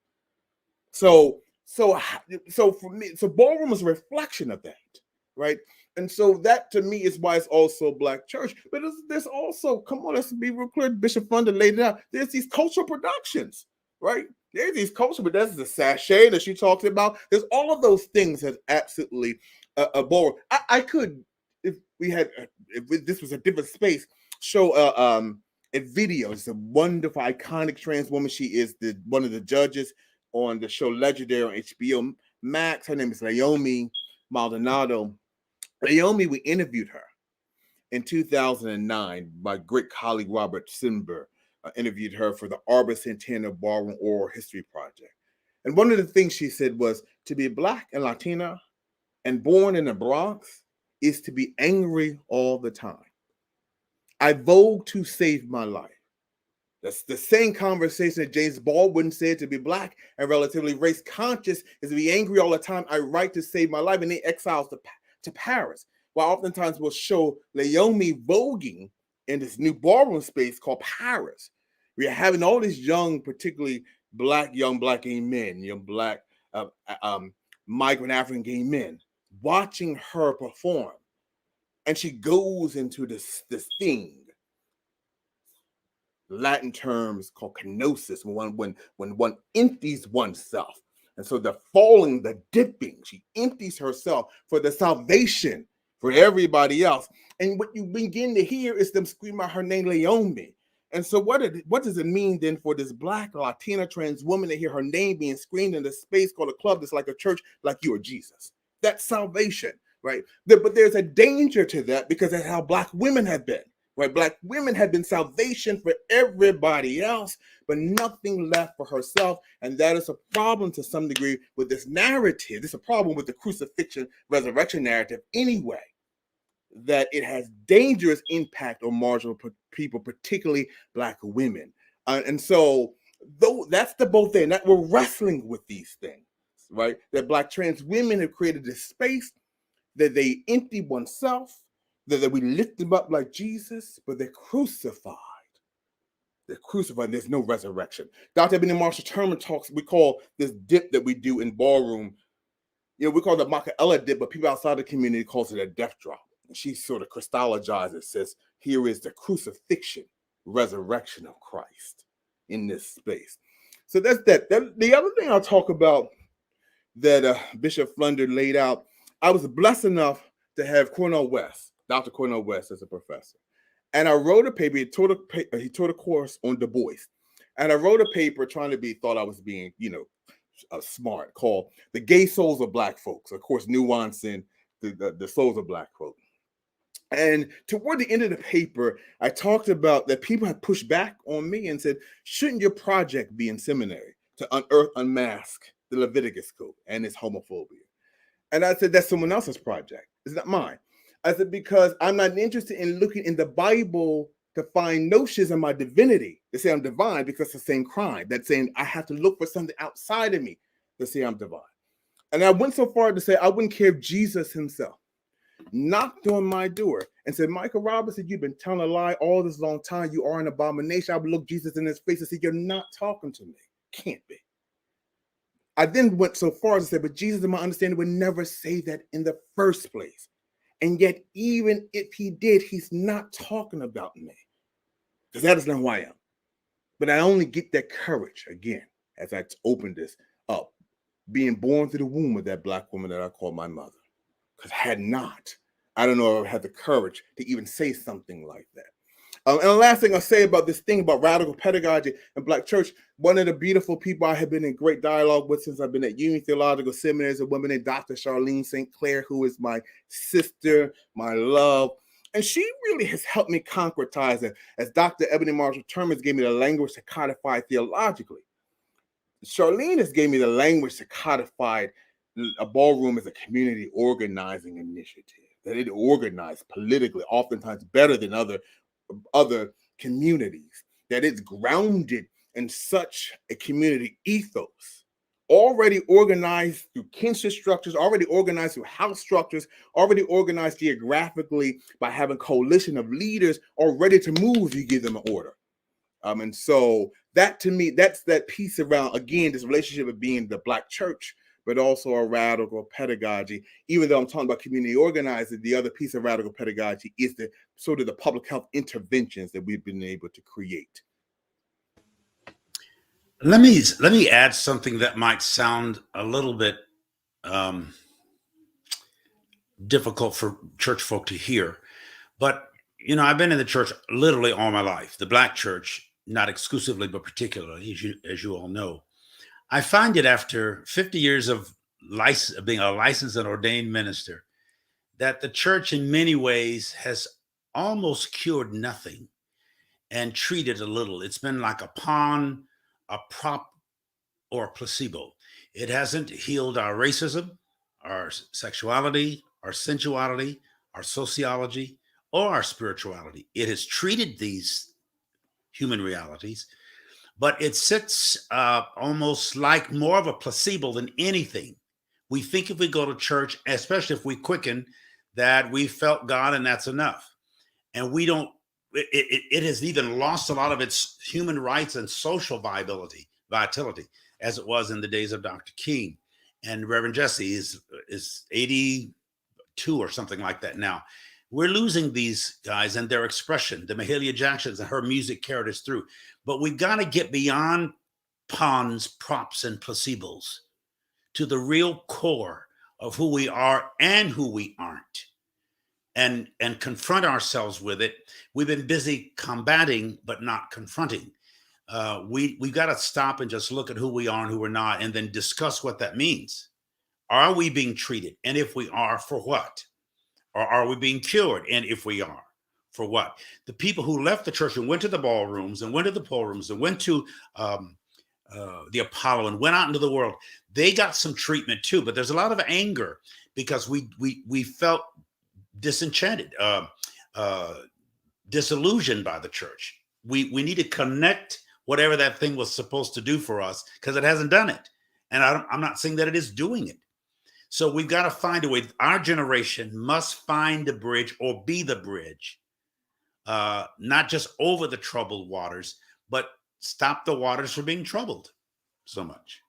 So for me, Ballroom is a reflection of that, right? And so that to me is why it's also Black church. But there's also, come on, let's be real clear. Bishop Flunder laid it out. There's these cultural productions, right? There's these cultural, but there's the sachet that she talks about. There's all of those things that absolutely a Ballroom. I could, if this was a different space, show a video. It's a wonderful, iconic trans woman. She is one of the judges on the show Legendary on HBO Max. Her name is Naomi Maldonado. Naomi, we interviewed her in 2009. My great colleague Robert Simber interviewed her for the Arbor Centennial Ballroom Oral History Project. And one of the things she said was, to be Black and Latina and born in the Bronx is to be angry all the time. I vogue to save my life. That's the same conversation that James Baldwin said: to be Black and relatively race conscious is to be angry all the time. I write to save my life, and they exiles to Paris. While oftentimes we'll show Leomi voguing in this new ballroom space called Paris. We are having all these young, particularly young Black gay men, young Black migrant African gay men, watching her perform. And she goes into this thing, Latin terms called kenosis, when one empties oneself. And so the falling, the dipping, she empties herself for the salvation for everybody else. And what you begin to hear is them scream out her name, Leomi. And so what does it mean then for this Black, Latina, trans woman to hear her name being screamed in a space called a club that's like a church, like you are Jesus? That's salvation, right? But there's a danger to that, because that's how Black women have been. Right, Black women have been salvation for everybody else, but nothing left for herself. And that is a problem to some degree with this narrative. It's a problem with the crucifixion, resurrection narrative anyway, that it has dangerous impact on marginal people, particularly Black women. And so though that's the both thing, that we're wrestling with these things, right? That Black trans women have created this space that they empty oneself, that we lift them up like Jesus, but they're crucified. They're crucified. There's no resurrection. Dr. Ebony Marshall Turman talks, we call this dip that we do in ballroom, we call it the Machiavelli dip, but people outside the community calls it a death drop. And she sort of crystallizes, says, here is the crucifixion, resurrection of Christ in this space. So that's that. The other thing I'll talk about that Bishop Flunder laid out, I was blessed enough to have Cornel West, Dr. Cornel West, as a professor. And I wrote a paper, he taught a course on Du Bois. And I wrote a paper thought I was being, smart, called The Gay Souls of Black Folks, of course, nuancing the souls of Black folks. And toward the end of the paper, I talked about that people had pushed back on me and said, shouldn't your project be in seminary to unmask the Leviticus Code and its homophobia? And I said, that's someone else's project. It's not mine. I said, because I'm not interested in looking in the Bible to find notions of my divinity to say I'm divine, because it's the same crime. That's saying I have to look for something outside of me to say I'm divine. And I went so far to say I wouldn't care if Jesus himself knocked on my door and said, Michael Roberson, you've been telling a lie all this long time. You are an abomination. I would look Jesus in his face and say, you're not talking to me. Can't be. I then went so far as to say, but Jesus, in my understanding, would never say that in the first place. And yet, even if he did, he's not talking about me, because that is not who I am. But I only get that courage, again, as I opened this up, being born through the womb of that Black woman that I call my mother. Because had not, I don't know if I had the courage to even say something like that. And the last thing I'll say about this thing about radical pedagogy and Black church, one of the beautiful people I have been in great dialogue with since I've been at Union Theological Seminary is a woman named Dr. Charlene St. Clair, who is my sister, my love. And she really has helped me concretize it, as Dr. Ebony Marshall Turman gave me the language to codify theologically. Charlene has gave me the language to codify a ballroom as a community organizing initiative, that it organized politically, oftentimes better than other communities, that it's grounded in such a community ethos, already organized through kinship structures, already organized through house structures, already organized geographically by having coalition of leaders all ready to move, you give them an order. And so that, to me, that's that piece around, again, this relationship of being the Black church, but also a radical pedagogy. Even though I'm talking about community organizing, the other piece of radical pedagogy is the sort of the public health interventions that we've been able to create. Let me add something that might sound a little bit difficult for church folk to hear, but I've been in the church literally all my life, the Black church, not exclusively, but particularly, as you all know. I find it after 50 years of being a licensed and ordained minister, that the church in many ways has almost cured nothing and treated a little. It's been like a pawn, a prop, or a placebo. It hasn't healed our racism, our sexuality, our sensuality, our sociology, or our spirituality. It has treated these human realities, but it sits almost like more of a placebo than anything. We think if we go to church, especially if we quicken, that we felt God and that's enough. And we don't, it has even lost a lot of its human rights and social vitality, as it was in the days of Dr. King. And Reverend Jesse is 82 or something like that now. We're losing these guys and their expression. The Mahalia Jacksons and her music carried us through. But we've got to get beyond pawns, props, and placebos to the real core of who we are and who we aren't, and confront ourselves with it. We've been busy combating, but not confronting. We've got to stop and just look at who we are and who we're not, and then discuss what that means. Are we being treated? And if we are, for what? Or are we being cured? And if we are, for what? The people who left the church and went to the ballrooms and went to the pool rooms and went to the Apollo and went out into the world, they got some treatment too. But there's a lot of anger because we felt disenchanted, disillusioned by the church. We need to connect whatever that thing was supposed to do for us, because it hasn't done it. And I'm not saying that it is doing it. So we've got to find a way. Our generation must find a bridge, or be the bridge, not just over the troubled waters, but stop the waters from being troubled so much.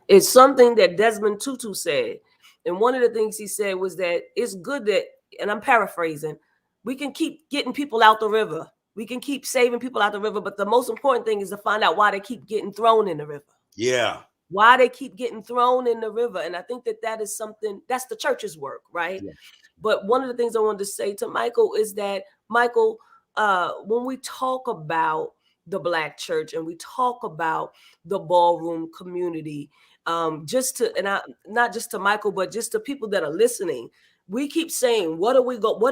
It's something that Desmond Tutu said. And one of the things he said was that it's good that, and I'm paraphrasing, we can keep getting people out the river. We can keep saving people out the river. But the most important thing is to find out why they keep getting thrown in the river. Yeah. Why they keep getting thrown in the river. And I think that is something, that's the church's work, right? Yeah. But one of the things I wanted to say to Michael is that, Michael, when we talk about the Black church and we talk about the ballroom community, not just to Michael, but just to people that are listening, we keep saying, what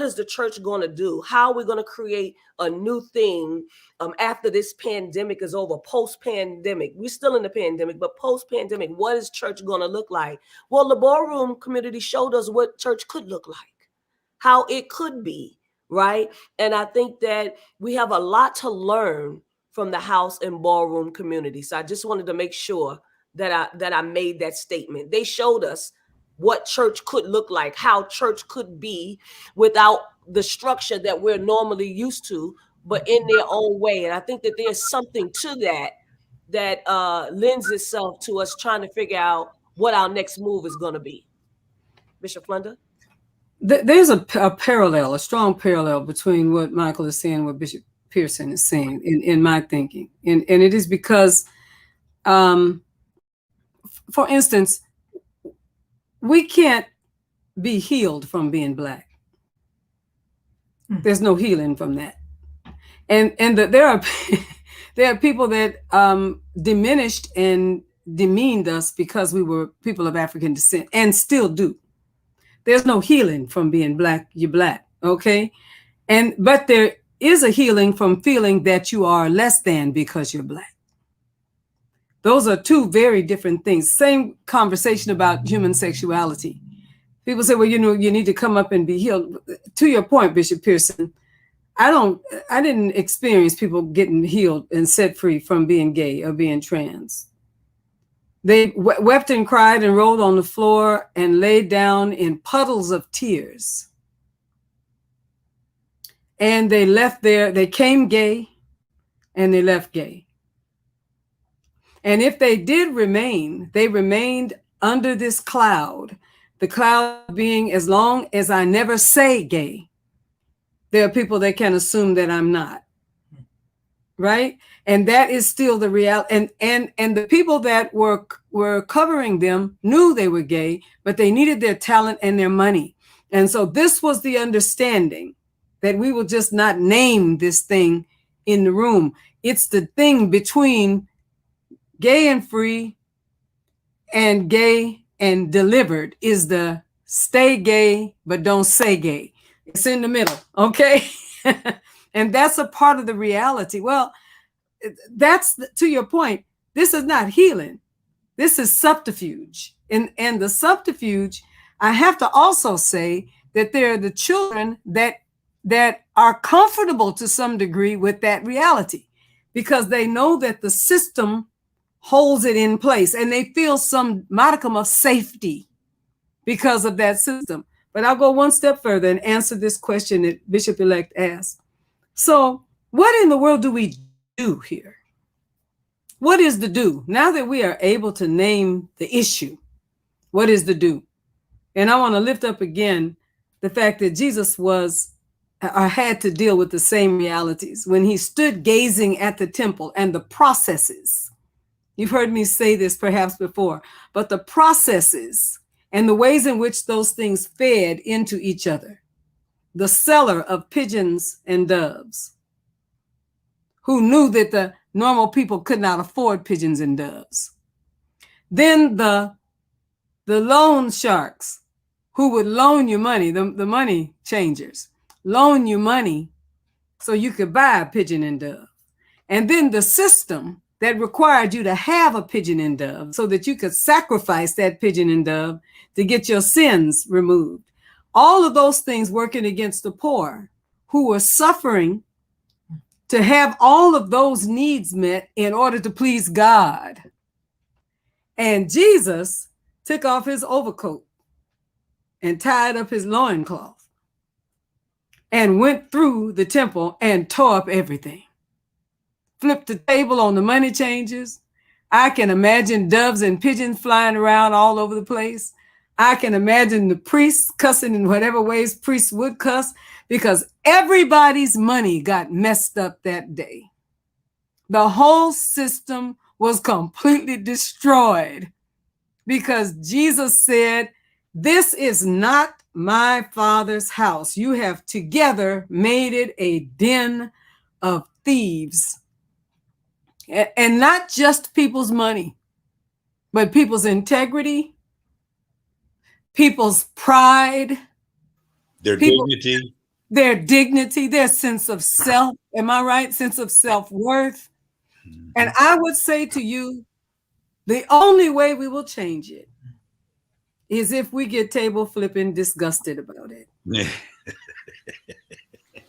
is the church going to do? How are we going to create a new thing after this pandemic is over, post-pandemic? We're still in the pandemic, but post-pandemic, what is church going to look like? Well, the ballroom community showed us what church could look like, how it could be, right? And I think that we have a lot to learn from the house and ballroom community. So I just wanted to make sure that I made that statement. They showed us what church could look like, how church could be without the structure that we're normally used to, but in their own way. And I think that there's something to that lends itself to us trying to figure out what our next move is going to be. Bishop Flunder? There's a parallel, a strong parallel between what Michael is saying and what Bishop Pearson is saying in my thinking. And it is because, for instance, we can't be healed from being Black. There's no healing from that. And there are people that diminished and demeaned us because we were people of African descent, and still do. There's no healing from being Black. You're Black, okay? But there is a healing from feeling that you are less than because you're Black. Those are two very different things. Same conversation about human sexuality. People say, well, you need to come up and be healed. To your point, Bishop Pearson, I didn't experience people getting healed and set free from being gay or being trans. They wept and cried and rolled on the floor and laid down in puddles of tears. And they left there, they came gay and they left gay. And if they did remain, they remained under this cloud, the cloud being, as long as I never say gay, there are people that can assume that I'm not, right? And that is still the reality. And the people that were covering them knew they were gay, but they needed their talent and their money. And so this was the understanding that we will just not name this thing in the room. It's the thing between gay and free and gay and delivered, is the stay gay, but don't say gay. It's in the middle, okay? And that's a part of the reality. Well, that's, to your point, this is not healing. This is subterfuge. And the subterfuge, I have to also say that there are the children that that are comfortable to some degree with that reality, because they know that the system holds it in place and they feel some modicum of safety because of that system. But I'll go one step further and answer this question that Bishop-elect asked. So what in the world do we do here? What is the do? Now that we are able to name the issue, what is the do? And I want to lift up again the fact that Jesus was or had to deal with the same realities when he stood gazing at the temple and the processes. You've heard me say this perhaps before, but the processes and the ways in which those things fed into each other. The seller of pigeons and doves, who knew that the normal people could not afford pigeons and doves. Then the loan sharks, who would loan you money, the money changers, loan you money so you could buy a pigeon and dove. And then the system that required you to have a pigeon and dove so that you could sacrifice that pigeon and dove to get your sins removed. All of those things working against the poor who were suffering to have all of those needs met in order to please God. And Jesus took off his overcoat and tied up his loincloth and went through the temple and tore up everything. Flipped the table on the money changers. I can imagine doves and pigeons flying around all over the place. I can imagine the priests cussing in whatever ways priests would cuss, because everybody's money got messed up that day. The whole system was completely destroyed because Jesus said, "This is not my Father's house. You have together made it a den of thieves." And not just people's money, but people's integrity, people's pride, Their dignity. Their dignity, their sense of self. Am I right? Sense of self-worth. Mm-hmm. And I would say to you, the only way we will change it is if we get table flipping disgusted about it.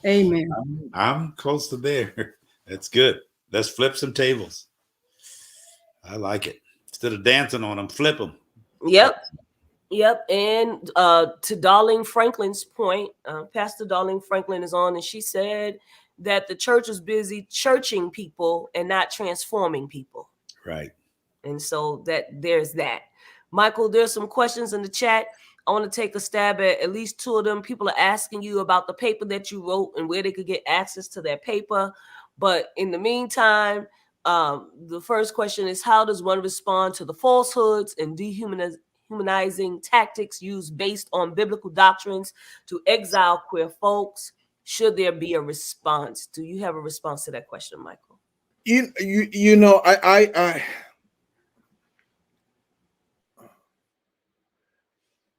Amen. I'm close to there. That's good. Let's flip some tables. I like it. Instead of dancing on them, flip them. Yep. And to Darlene Franklin's point, Pastor Darlene Franklin is on, and she said that the church is busy churching people and not transforming people. Right. And so there's that. Michael, there's some questions in the chat. I want to take a stab at least two of them. People are asking you about the paper that you wrote and where they could get access to that paper. But in the meantime, the first question is, how does one respond to the falsehoods and dehumanizing tactics used based on biblical doctrines to exile queer folks? Should there be a response? Do you have a response to that question, Michael? You know,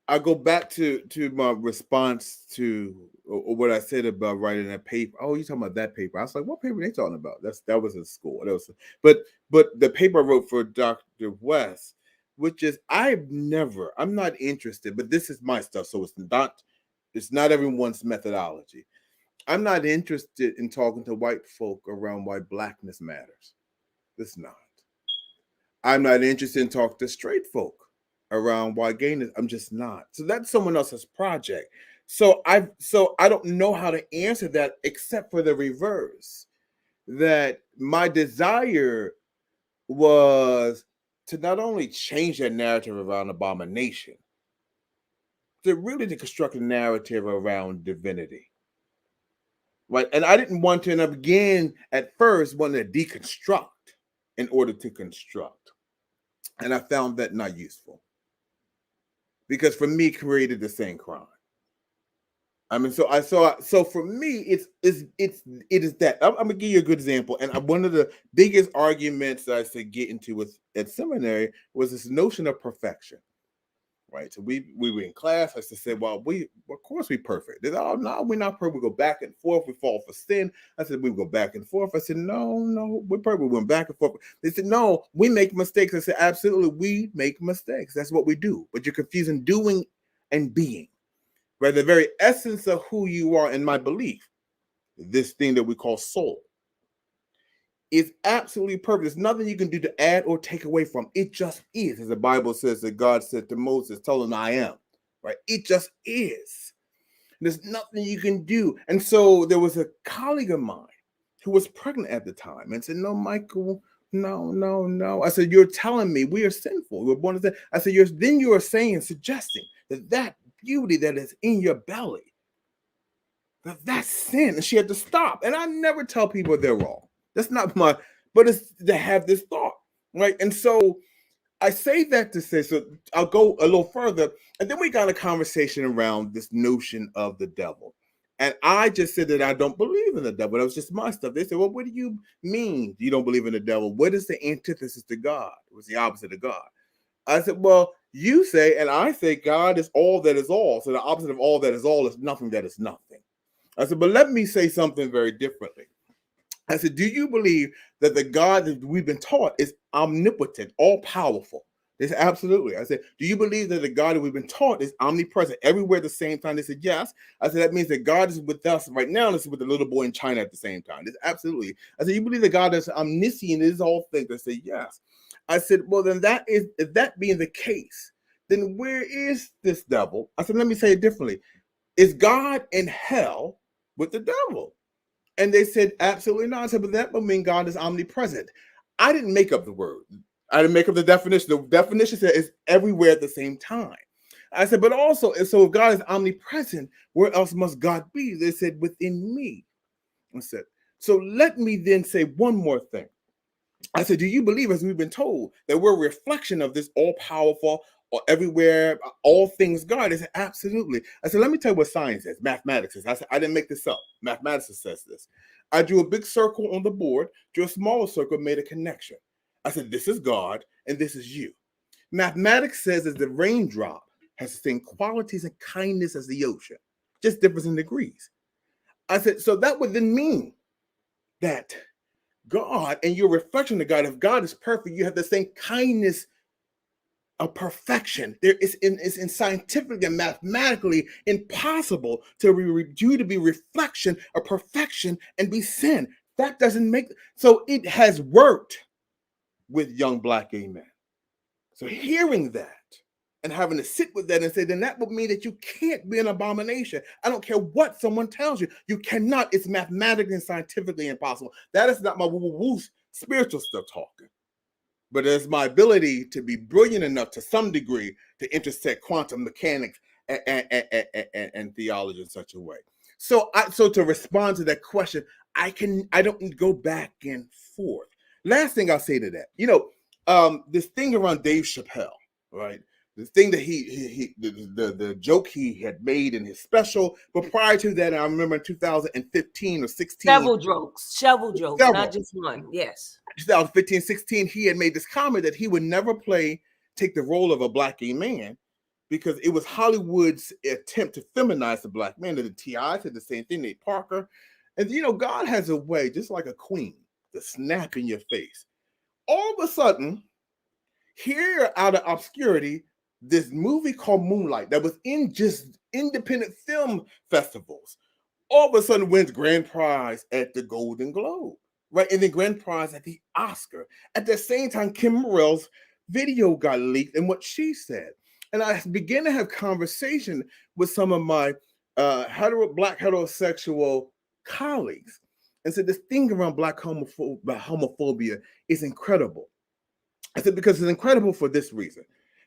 I go back to my response to what I said about writing that paper. Oh, you talking about that paper? I was like, what paper are they talking about? That was in school. But the paper I wrote for Dr. West, which is I'm not interested, but this is my stuff, so it's not everyone's methodology. I'm not interested in talking to white folk around why blackness matters. It's not. I'm not interested in talking to straight folk around why gayness. I'm just not. So that's someone else's project. So I don't know how to answer that except for the reverse. That my desire was to not only change that narrative around abomination, to really to construct a narrative around divinity. Right. And I didn't want to, and I began at first wanting to deconstruct in order to construct. And I found that not useful. Because for me, it created the same crime. I mean, so for me, it is that. I'm gonna give you a good example. And one of the biggest arguments that I used to get into at seminary was this notion of perfection. Right. So we were in class. I used to say, well, of course we perfect. They said, oh no, we're not perfect. We go back and forth. We fall for sin. I said, we go back and forth. I said, no, we're perfect. We went back and forth. They said, no, we make mistakes. I said, absolutely, we make mistakes. That's what we do. But you're confusing doing and being. right? The very essence of who you are, in my belief, this thing that we call soul, is absolutely perfect. There's nothing you can do to add or take away from. It just is, as the Bible says that God said to Moses, tell him I am, right? It just is. There's nothing you can do. And so there was a colleague of mine who was pregnant at the time and said, no, Michael, no. I said, you're telling me we are sinful. We were born to sin. I said, you are saying, suggesting that beauty that is in your belly, that's sin. And she had to stop. And I never tell people they're wrong. That's not but it's to have this thought, right? And so I say that to say, so I'll go a little further. And then we got a conversation around this notion of the devil. And I just said that I don't believe in the devil. That was just my stuff. They said, well, what do you mean you don't believe in the devil? What is the antithesis to God? What's the opposite of God? I said, well, you say, and I say God is all that is all. So the opposite of all that is all is nothing that is nothing. I said, but let me say something very differently. I said, do you believe that the God that we've been taught is omnipotent, all powerful? They said, absolutely. I said, do you believe that the God that we've been taught is omnipresent everywhere at the same time? They said, yes. I said, that means that God is with us right now. This is with the little boy in China at the same time. They said, absolutely. I said, you believe that God is omniscient, is all things? They said, yes. I said, well, then if that being the case, then where is this devil? I said, let me say it differently. Is God in hell with the devil? And they said, absolutely not. I said, but that would mean God is omnipresent. I didn't make up the word. I didn't make up the definition. The definition said it's everywhere at the same time. I said, but also, so if God is omnipresent, where else must God be? They said, within me. I said, so let me then say one more thing. I said, do you believe, as we've been told, that we're a reflection of this all-powerful, or everywhere, all things God? They said, absolutely. I said, let me tell you what science says, mathematics says. I said, I didn't make this up. Mathematics says this. I drew a big circle on the board, drew a smaller circle, made a connection. I said, this is God, and this is you. Mathematics says that the raindrop has the same qualities and kindness as the ocean, just differs in degrees. I said, so that would then mean that God and your reflection of God, if God is perfect, you have the same kindness of perfection. It's in scientifically and mathematically impossible to you to be reflection of perfection and be sin. That doesn't make, so it has worked with young black gay men. So hearing that and having to sit with that and say, then that would mean that you can't be an abomination. I don't care what someone tells you. You cannot. It's mathematically and scientifically impossible. That is not my woo-woo spiritual stuff talking. But it's my ability to be brilliant enough to some degree to intersect quantum mechanics and theology in such a way. So to respond to that question, I don't go back and forth. Last thing I'll say to that, this thing around Dave Chappelle, right? The thing that the joke he had made in his special, but prior to that, I remember in 2015 or 16. Several jokes, not just one. Yes. 2015, 16, he had made this comment that he would never take the role of a black gay man because it was Hollywood's attempt to feminize the black man. The T.I. said the same thing, Nate Parker. And God has a way, just like a queen, to snap in your face. All of a sudden, here out of obscurity, this movie called Moonlight that was in just independent film festivals, all of a sudden wins grand prize at the Golden Globe, right? And then grand prize at the Oscar. At the same time, Kim Morrell's video got leaked and what she said. And I began to have conversation with some of my black heterosexual colleagues and said, this thing around black homophobia is incredible. I said, because it's incredible for this reason.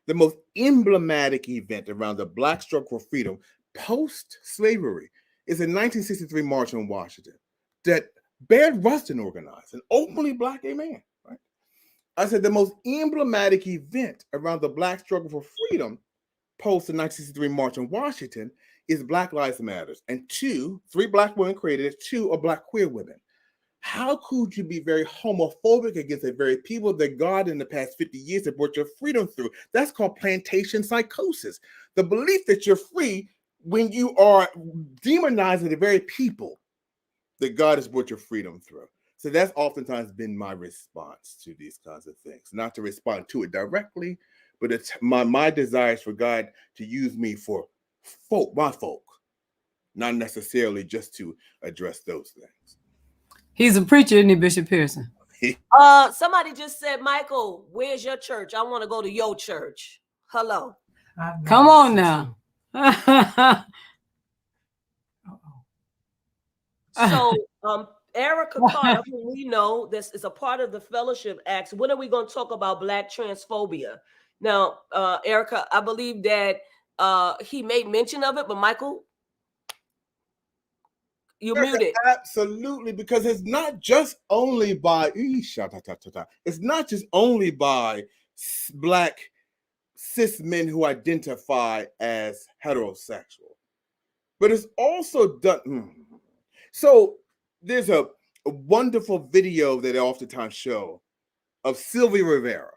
The most emblematic event around the black struggle for freedom post-slavery is a 1963 march on Washington that Baird Rustin organized, an openly black gay man, right? I said the most emblematic event around the black struggle for freedom post the 1963 march on Washington is Black Lives Matters. And 3 black women created it, 2 are black queer women. How could you be very homophobic against the very people that God in the past 50 years have brought your freedom through? That's called plantation psychosis. The belief that you're free when you are demonizing the very people that God has brought your freedom through. So that's oftentimes been my response to these kinds of things. Not to respond to it directly, but it's my desire is for God to use me for my folk, not necessarily just to address those things. He's a preacher, isn't he, Bishop Pearson? Somebody just said, Michael, where's your church? I want to go to your church. Hello. Come on now. So Erica Carter, who we know this is a part of the fellowship, asks, when are we going to talk about Black transphobia? Now, Erica, I believe that he made mention of it, but Michael, you muted. Absolutely, because it's not just only by it's not just only by Black cis men who identify as heterosexual, but it's also done. So there's a wonderful video that I oftentimes show of Sylvia Rivera,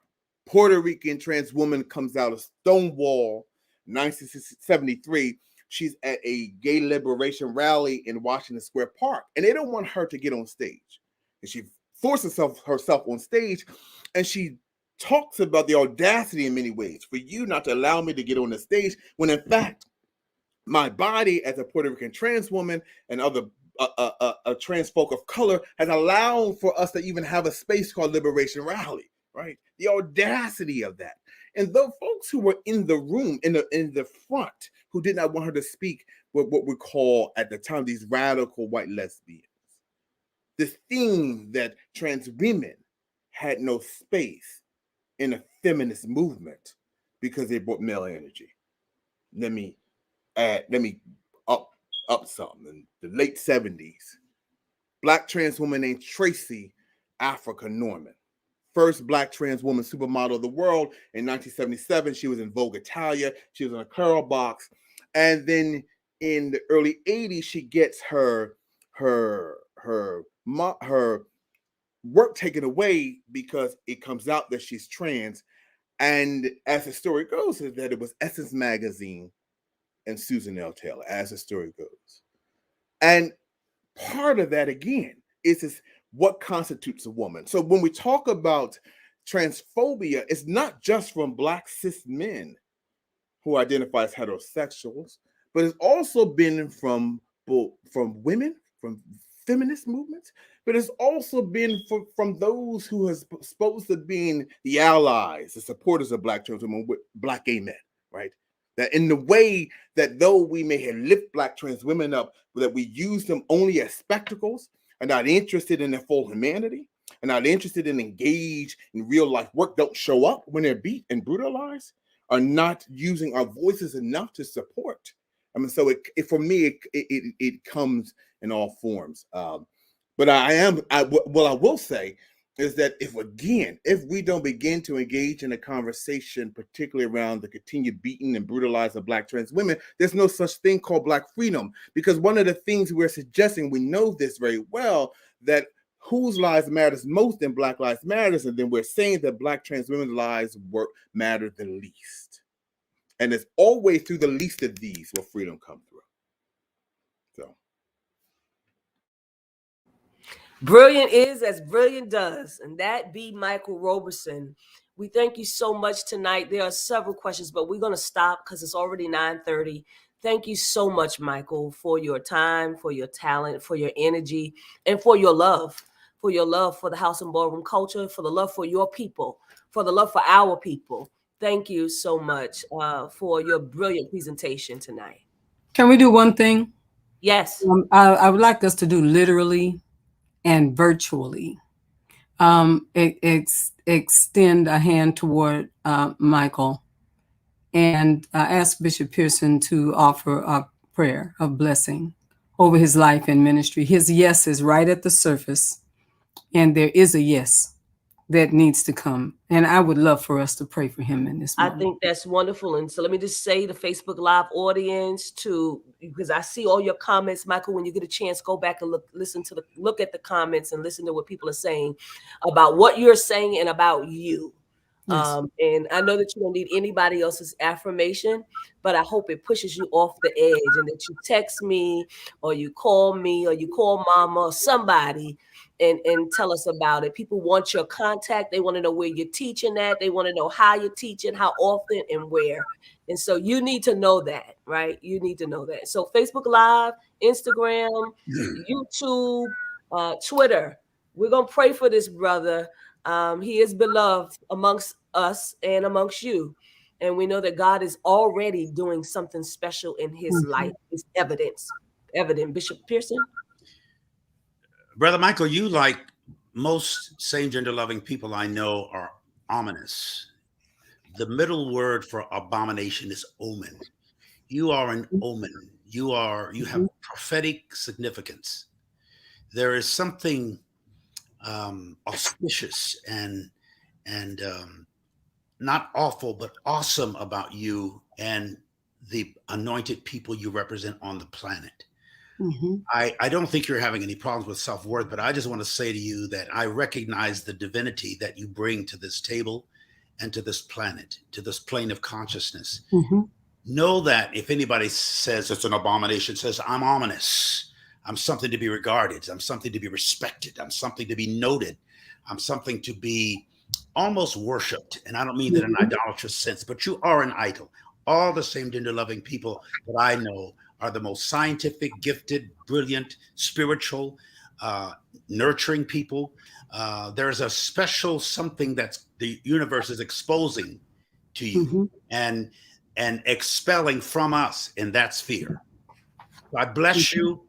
Puerto Rican trans woman, comes out of Stonewall, 1973. She's at a gay liberation rally in Washington Square Park, and they don't want her to get on stage. And she forces herself on stage, and she talks about the audacity in many ways for you not to allow me to get on the stage, when in fact, my body as a Puerto Rican trans woman and other trans folk of color has allowed for us to even have a space called Liberation Rally, right? The audacity of that. And the folks who were in the room, in the front, who did not want her to speak, were what we call at the time these radical white lesbians. This theme that trans women had no space in a feminist movement because they brought male energy. Let me up something. In the late 70s, Black trans woman named Tracy Africa Norman, first Black trans woman supermodel of the world. In 1977, she was in Vogue Italia. She was in a Curl Box. And then in the early 80s, she gets her work taken away because it comes out that she's trans. And as the story goes, is that it was Essence Magazine and Susan L. Taylor, as the story goes. And part of that, again, is what constitutes a woman. So when we talk about transphobia, it's not just from Black cis men who identify as heterosexuals, but it's also been from women, from feminist movements, but it's also been from those who are supposed to be the allies, the supporters of Black trans women, with Black gay men, right? That in the way that though we may have lift Black trans women up, that we use them only as spectacles and not interested in their full humanity and not interested in engage in real life work, don't show up when they're beat and brutalized, are not using our voices enough to support. I mean, so for me, it comes in all forms. But what I will say is that if we don't begin to engage in a conversation, particularly around the continued beating and brutalizing of Black trans women, there's no such thing called Black freedom. Because one of the things we're suggesting, we know this very well, that whose lives matters most in Black Lives Matters, and then we're saying that Black trans women's lives matter the least. And it's always through the least of these where freedom comes through. So. Brilliant is as brilliant does, and that be Michael Roberson. We thank you so much tonight. There are several questions, but we're going to stop because it's already 9:30. Thank you so much, Michael, for your time, for your talent, for your energy, and for your love for the house and ballroom culture, for the love for your people, for the love for our people. Thank you so much for your brilliant presentation tonight. Can we do one thing? Yes. I would like us to do literally and virtually. Extend a hand toward Michael and ask Bishop Pearson to offer a prayer of blessing over his life and ministry. His yes is right at the surface, and there is a yes that needs to come. And I would love for us to pray for him in this moment. I think that's wonderful. And so let me just say the Facebook Live audience because I see all your comments, Michael, when you get a chance, go back and look at the comments and listen to what people are saying about what you're saying and about you. Yes. And I know that you don't need anybody else's affirmation, but I hope it pushes you off the edge and that you text me or you call mama or somebody and tell us about it. People want your contact. They want to know where you're teaching at. They want to know how you're teaching, how often and where. And so you need to know that, right? You need to know that. So Facebook Live, Instagram, YouTube, Twitter. We're going to pray for this brother. He is beloved amongst us and amongst you. And we know that God is already doing something special in his life. It's evident. Bishop Pearson? Brother Michael, you, like most same gender loving people I know, are ominous. The middle word for abomination is omen. You are an omen. You have prophetic significance. There is something auspicious and not awful, but awesome about you and the anointed people you represent on the planet. I don't think you're having any problems with self-worth, but I just want to say to you that I recognize the divinity that you bring to this table and to this planet, to this plane of consciousness. Know that if anybody says it's an abomination, says I'm ominous, I'm something to be regarded, I'm something to be respected, I'm something to be noted, I'm something to be almost worshipped. And I don't mean that in an idolatrous sense, but you are an idol. All the same gender loving people that I know are the most scientific, gifted, brilliant, spiritual, nurturing people. There's a special something that's the universe is exposing to you and expelling from us in that sphere. So I bless you.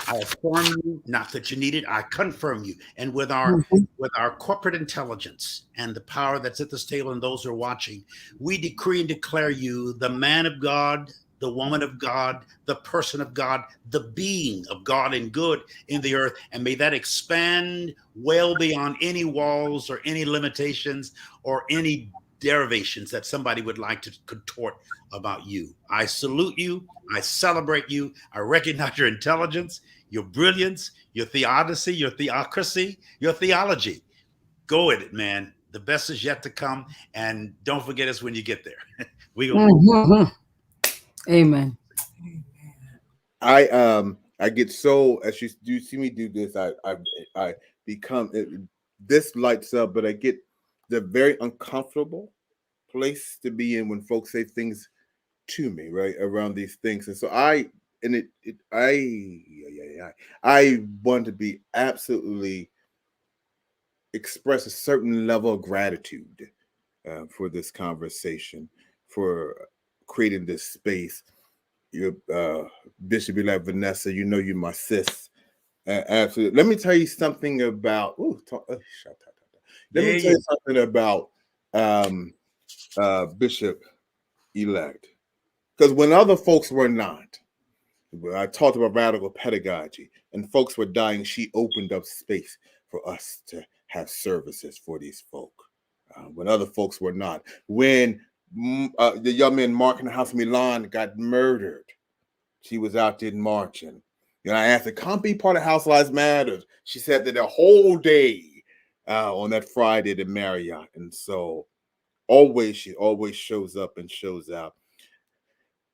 I affirm you, not that you need it. I confirm you. And with our corporate intelligence and the power that's at this table and those who are watching, we decree and declare you the man of God, the woman of God, the person of God, the being of God and good in the earth. And may that expand well beyond any walls or any limitations or any derivations that somebody would like to contort about you. I salute you. I celebrate you. I recognize your intelligence, your brilliance, your theodicy, your theocracy, your theology. Go with it, man. The best is yet to come. And don't forget us when you get there. We go. Amen. I get so, as you see me do this, I become, this lights up, but I get the very uncomfortable place to be in when folks say things to me, right, around these things. And so I want to be absolutely express a certain level of gratitude for this conversation, for creating this space. Your Bishop elect Vanessa, you know you're my sis. Absolutely. Let me tell you something about. Let me tell you something about Bishop elect, because when other folks were not, when I talked about radical pedagogy and folks were dying, she opened up space for us to have services for these folk. When other folks were not, when the young man Mark in the house of Milan got murdered, she was out there marching. And I asked her, come be part of House Lives Matters. She said that the whole day on that Friday at Marriott. And so she always shows up and shows out.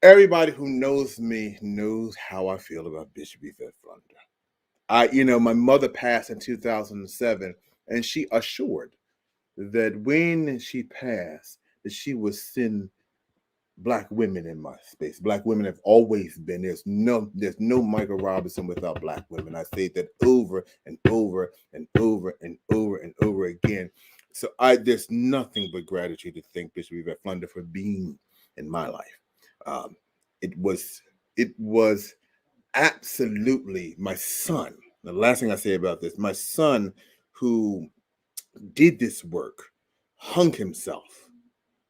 Everybody who knows me knows how I feel about Bishop Yvette Flunder. My mother passed in 2007, and she assured that when she passed, that she would send Black women in my space. Black women have always been. There's no Michael Roberson without Black women. I say that over and over and over and over and over again. So there's nothing but gratitude to thank Bishop Yvette Flunder for being in my life. It was absolutely my son. The last thing I say about this, my son who did this work, hung himself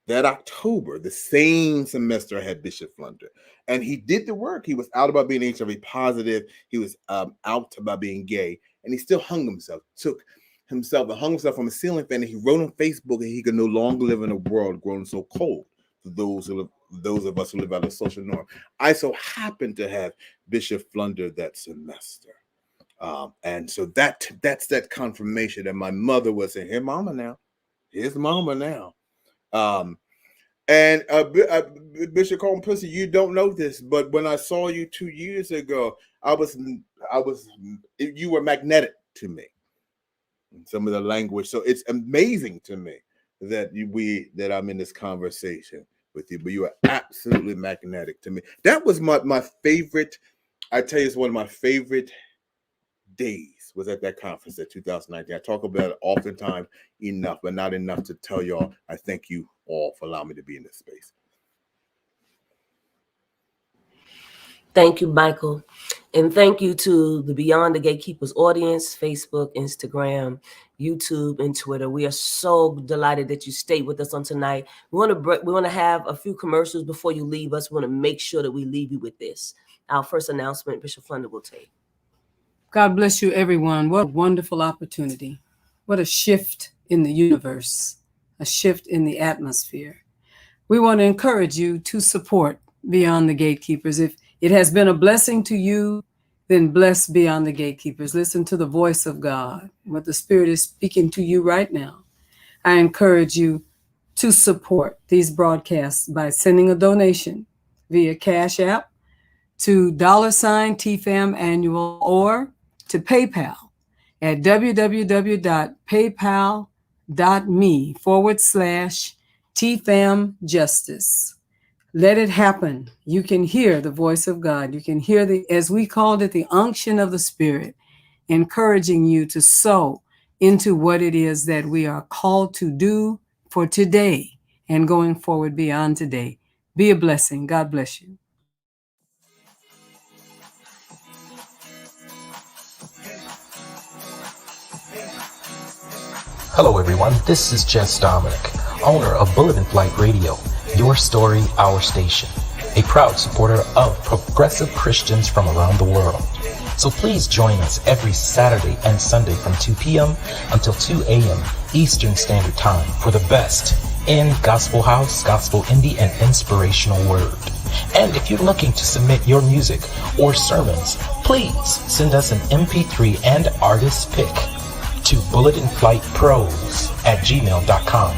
that October, the same semester I had Bishop Flunder. And he did the work. He was out about being HIV positive. He was out about being gay. And he still hung himself, hung himself from a ceiling fan. And he wrote on Facebook that he could no longer live in a world grown so cold for those of us who live out of social norm. I so happened to have Bishop Flunder that semester. And so that's that confirmation that my mother was saying, here's mama now. And Bishop Carlton Pearson, you don't know this, but when I saw you 2 years ago, you were magnetic to me. Some of the language, so it's amazing to me that I'm in this conversation with you. But you are absolutely magnetic to me. That was my favorite. I tell you, it's one of my favorite days was at that conference at 2019. I talk about it oftentimes enough, but not enough to tell y'all I thank you all for allowing me to be in this space. Thank you, Michael. And thank you to the Beyond the Gatekeepers audience, Facebook, Instagram, YouTube, and Twitter. We are so delighted that you stayed with us on tonight. We want to have a few commercials before you leave us. We want to make sure that we leave you with this. Our first announcement, Bishop Flunder will take. God bless you, everyone. What a wonderful opportunity. What a shift in the universe, a shift in the atmosphere. We want to encourage you to support Beyond the Gatekeepers. If it has been a blessing to you, then bless Beyond the Gatekeepers. Listen to the voice of God, what the Spirit is speaking to you right now. I encourage you to support these broadcasts by sending a donation via Cash App to $TFAM Annual or to PayPal at www.paypal.me/TFAM Justice. Let it happen. You can hear the voice of God. You can hear as we called it, the unction of the Spirit, encouraging you to sow into what it is that we are called to do for today and going forward beyond today. Be a blessing. God bless you. Hello everyone, this is Jess Dominic, owner of Bullet in Flight Radio, your story, our station, a proud supporter of progressive Christians from around the world. So please join us every Saturday and Sunday from 2 p.m. until 2 a.m. Eastern Standard Time for the best in gospel house, gospel indie, and inspirational word. And if you're looking to submit your music or sermons, please send us an MP3 and artist pick to bulletinflightpros@gmail.com.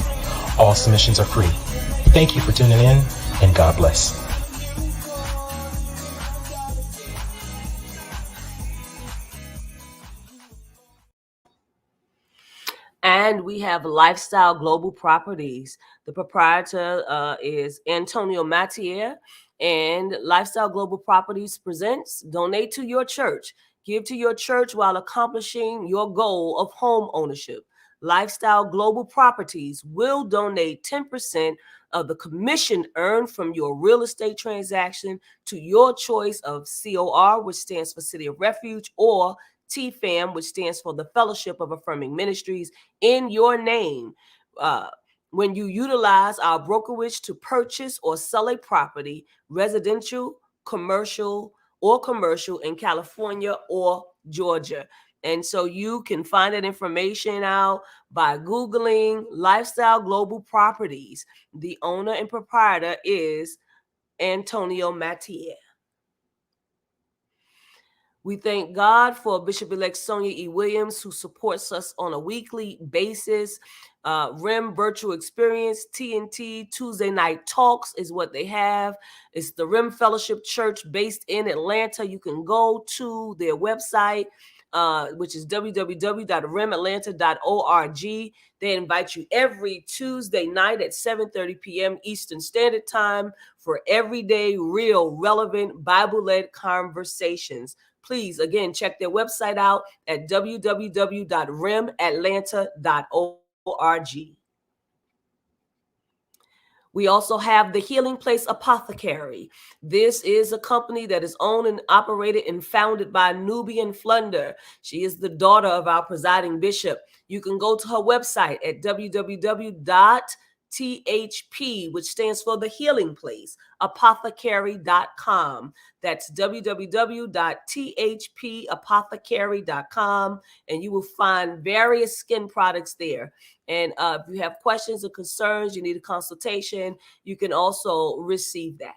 All submissions are free. Thank you for tuning in, and God bless. And we have Lifestyle Global Properties. The proprietor is Antonio Mattier, and Lifestyle Global Properties presents Donate to Your Church. Give to your church while accomplishing your goal of home ownership. Lifestyle Global Properties will donate 10% of the commission earned from your real estate transaction to your choice of COR, which stands for City of Refuge, or TFAM, which stands for the Fellowship of Affirming Ministries, in your name. When you utilize our brokerage to purchase or sell a property, residential, commercial in California or Georgia. And so you can find that information out by Googling Lifestyle Global Properties. The owner and proprietor is Antonio Mattier. We thank God for Bishop-elect Sonia E. Williams, who supports us on a weekly basis. RIM Virtual Experience, TNT, Tuesday Night Talks is what they have. It's the RIM Fellowship Church based in Atlanta. You can go to their website, which is www.rimatlanta.org. They invite you every Tuesday night at 7:30 p.m. Eastern Standard Time for everyday, real, relevant, Bible-led conversations. Please, again, check their website out at www.rimatlanta.org. We also have the Healing Place Apothecary. This is a company that is owned and operated and founded by Nubian Flunder. She is the daughter of our presiding bishop. You can go to her website at www.THP, which stands for the Healing Place, apothecary.com. That's www.thpapothecary.com, and you will find various skin products there. And if you have questions or concerns, you need a consultation, you can also receive that.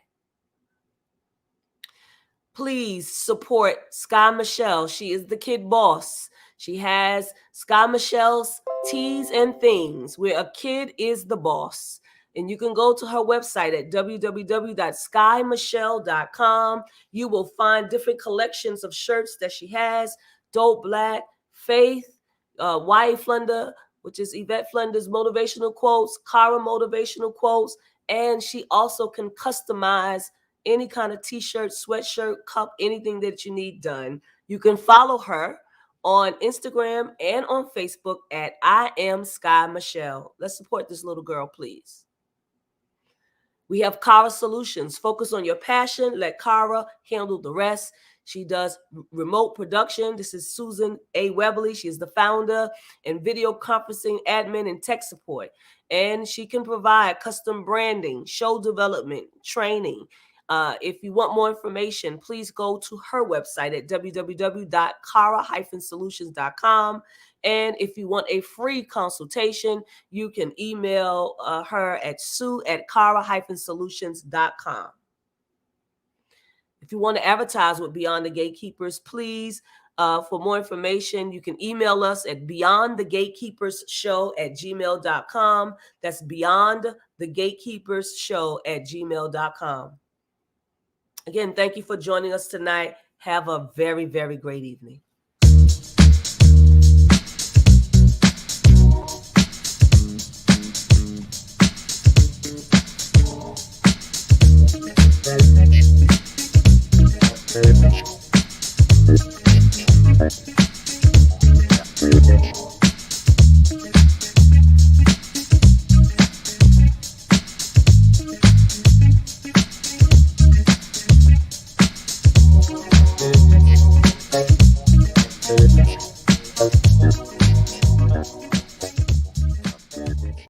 Please support Sky Michelle. She is the kid boss. She has Sky Michelle's Teas and Things, where a kid is the boss. And you can go to her website at www.skymichelle.com. You will find different collections of shirts that she has. Dope Black, Faith, Y Flunder, which is Yvette Flunder's motivational quotes, Cara motivational quotes, and she also can customize any kind of t-shirt, sweatshirt, cup, anything that you need done. You can follow her on Instagram and on Facebook at I Am Sky Michelle. Let's support this little girl, please. We have Cara Solutions. Focus on your passion. Let Cara handle the rest. She does remote production. This is Susan A. Webley. She is the founder and video conferencing admin and tech support. And she can provide custom branding, show development, training. If you want more information, please go to her website at www.cara-solutions.com. And if you want a free consultation, you can email her at sue@cara-solutions.com. If you want to advertise with Beyond the Gatekeepers, please, for more information, you can email us at beyondthegatekeepersshow@gmail.com. That's beyondthegatekeepersshow@gmail.com. Again, thank you for joining us tonight. Have a very, very great evening. Very much.